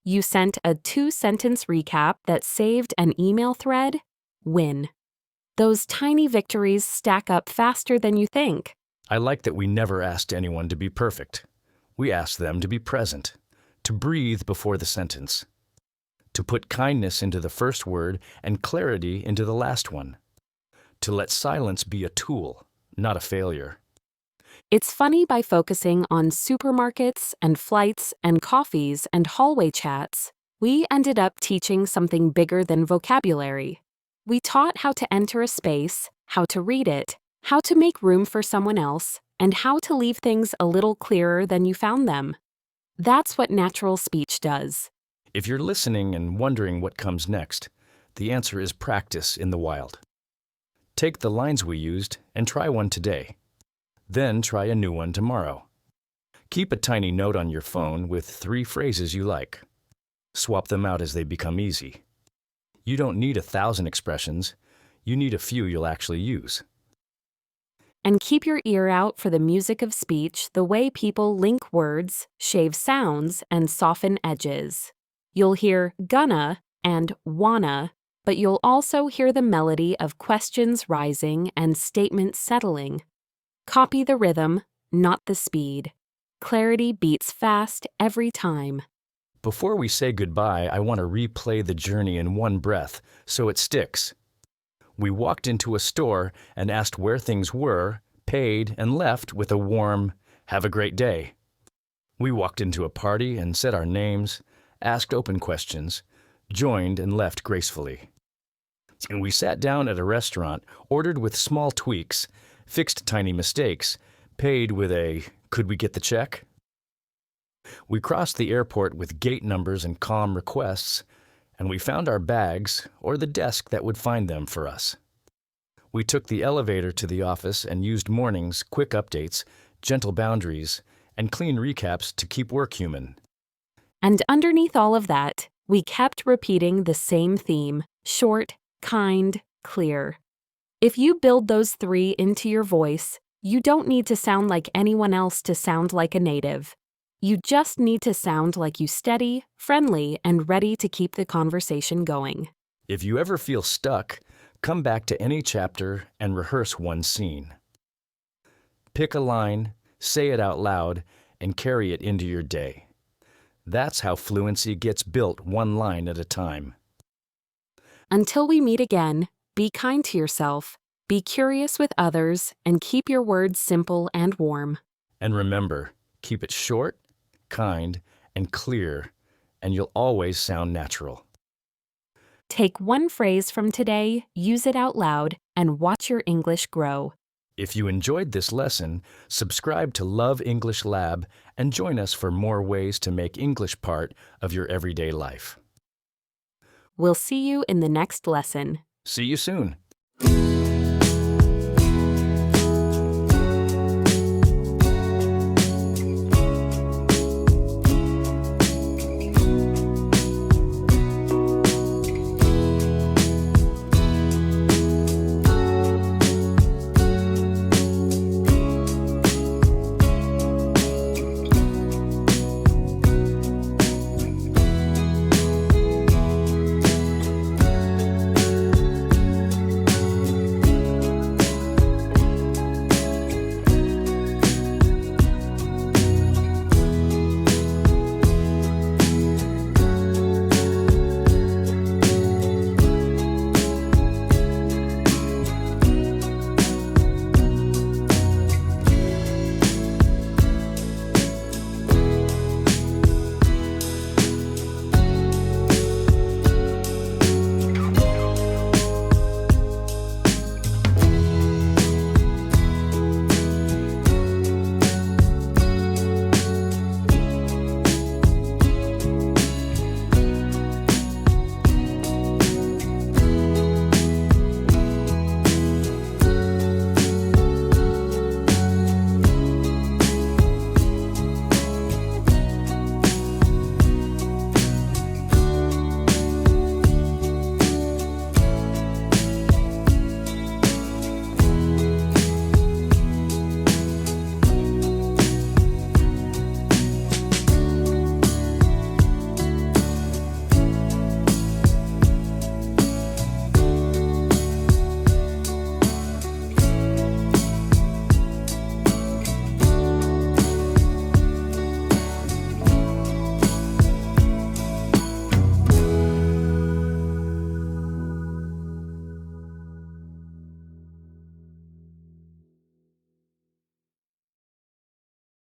You sent a 2-sentence recap that saved an email thread? Win. Those tiny victories stack up faster than you think. I like that we never asked anyone to be perfect. We asked them to be present, to breathe before the sentence, to put kindness into the first word and clarity into the last one, to let silence be a tool, not a failure. It's funny, by focusing on supermarkets and flights and coffees and hallway chats, we ended up teaching something bigger than vocabulary. We taught how to enter a space, how to read it, how to make room for someone else, and how to leave things a little clearer than you found them. That's what natural speech does. If you're listening and wondering what comes next, the answer is practice in the wild. Take the lines we used and try one today. Then try a new one tomorrow. Keep a tiny note on your phone with 3 phrases you like. Swap them out as they become easy. You don't need 1,000 expressions. You need a few you'll actually use. And keep your ear out for the music of speech, the way people link words, shave sounds, and soften edges. You'll hear gonna and wanna, but you'll also hear the melody of questions rising and statements settling. Copy the rhythm, not the speed. Clarity beats fast every time. Before we say goodbye, I want to replay the journey in one breath so it sticks. We walked into a store and asked where things were, paid, and left with a warm, "Have a great day." We walked into a party and said our names, asked open questions, joined and left gracefully. And we sat down at a restaurant, ordered with small tweaks, fixed tiny mistakes, paid with a "Could we get the check?" We crossed the airport with gate numbers and calm requests, and we found our bags or the desk that would find them for us. We took the elevator to the office and used mornings, quick updates, gentle boundaries, and clean recaps to keep work human. And underneath all of that, we kept repeating the same theme: short, kind, clear. If you build those 3 into your voice, you don't need to sound like anyone else to sound like a native. You just need to sound like you, steady, friendly, and ready to keep the conversation going. If you ever feel stuck, come back to any chapter and rehearse one scene. Pick a line, say it out loud, and carry it into your day. That's how fluency gets built, one line at a time. Until we meet again, be kind to yourself, be curious with others, and keep your words simple and warm. And remember, keep it short, kind, and clear, and you'll always sound natural. Take one phrase from today, use it out loud, and watch your English grow. If you enjoyed this lesson, subscribe to Love English Lab and join us for more ways to make English part of your everyday life. We'll see you in the next lesson. See you soon.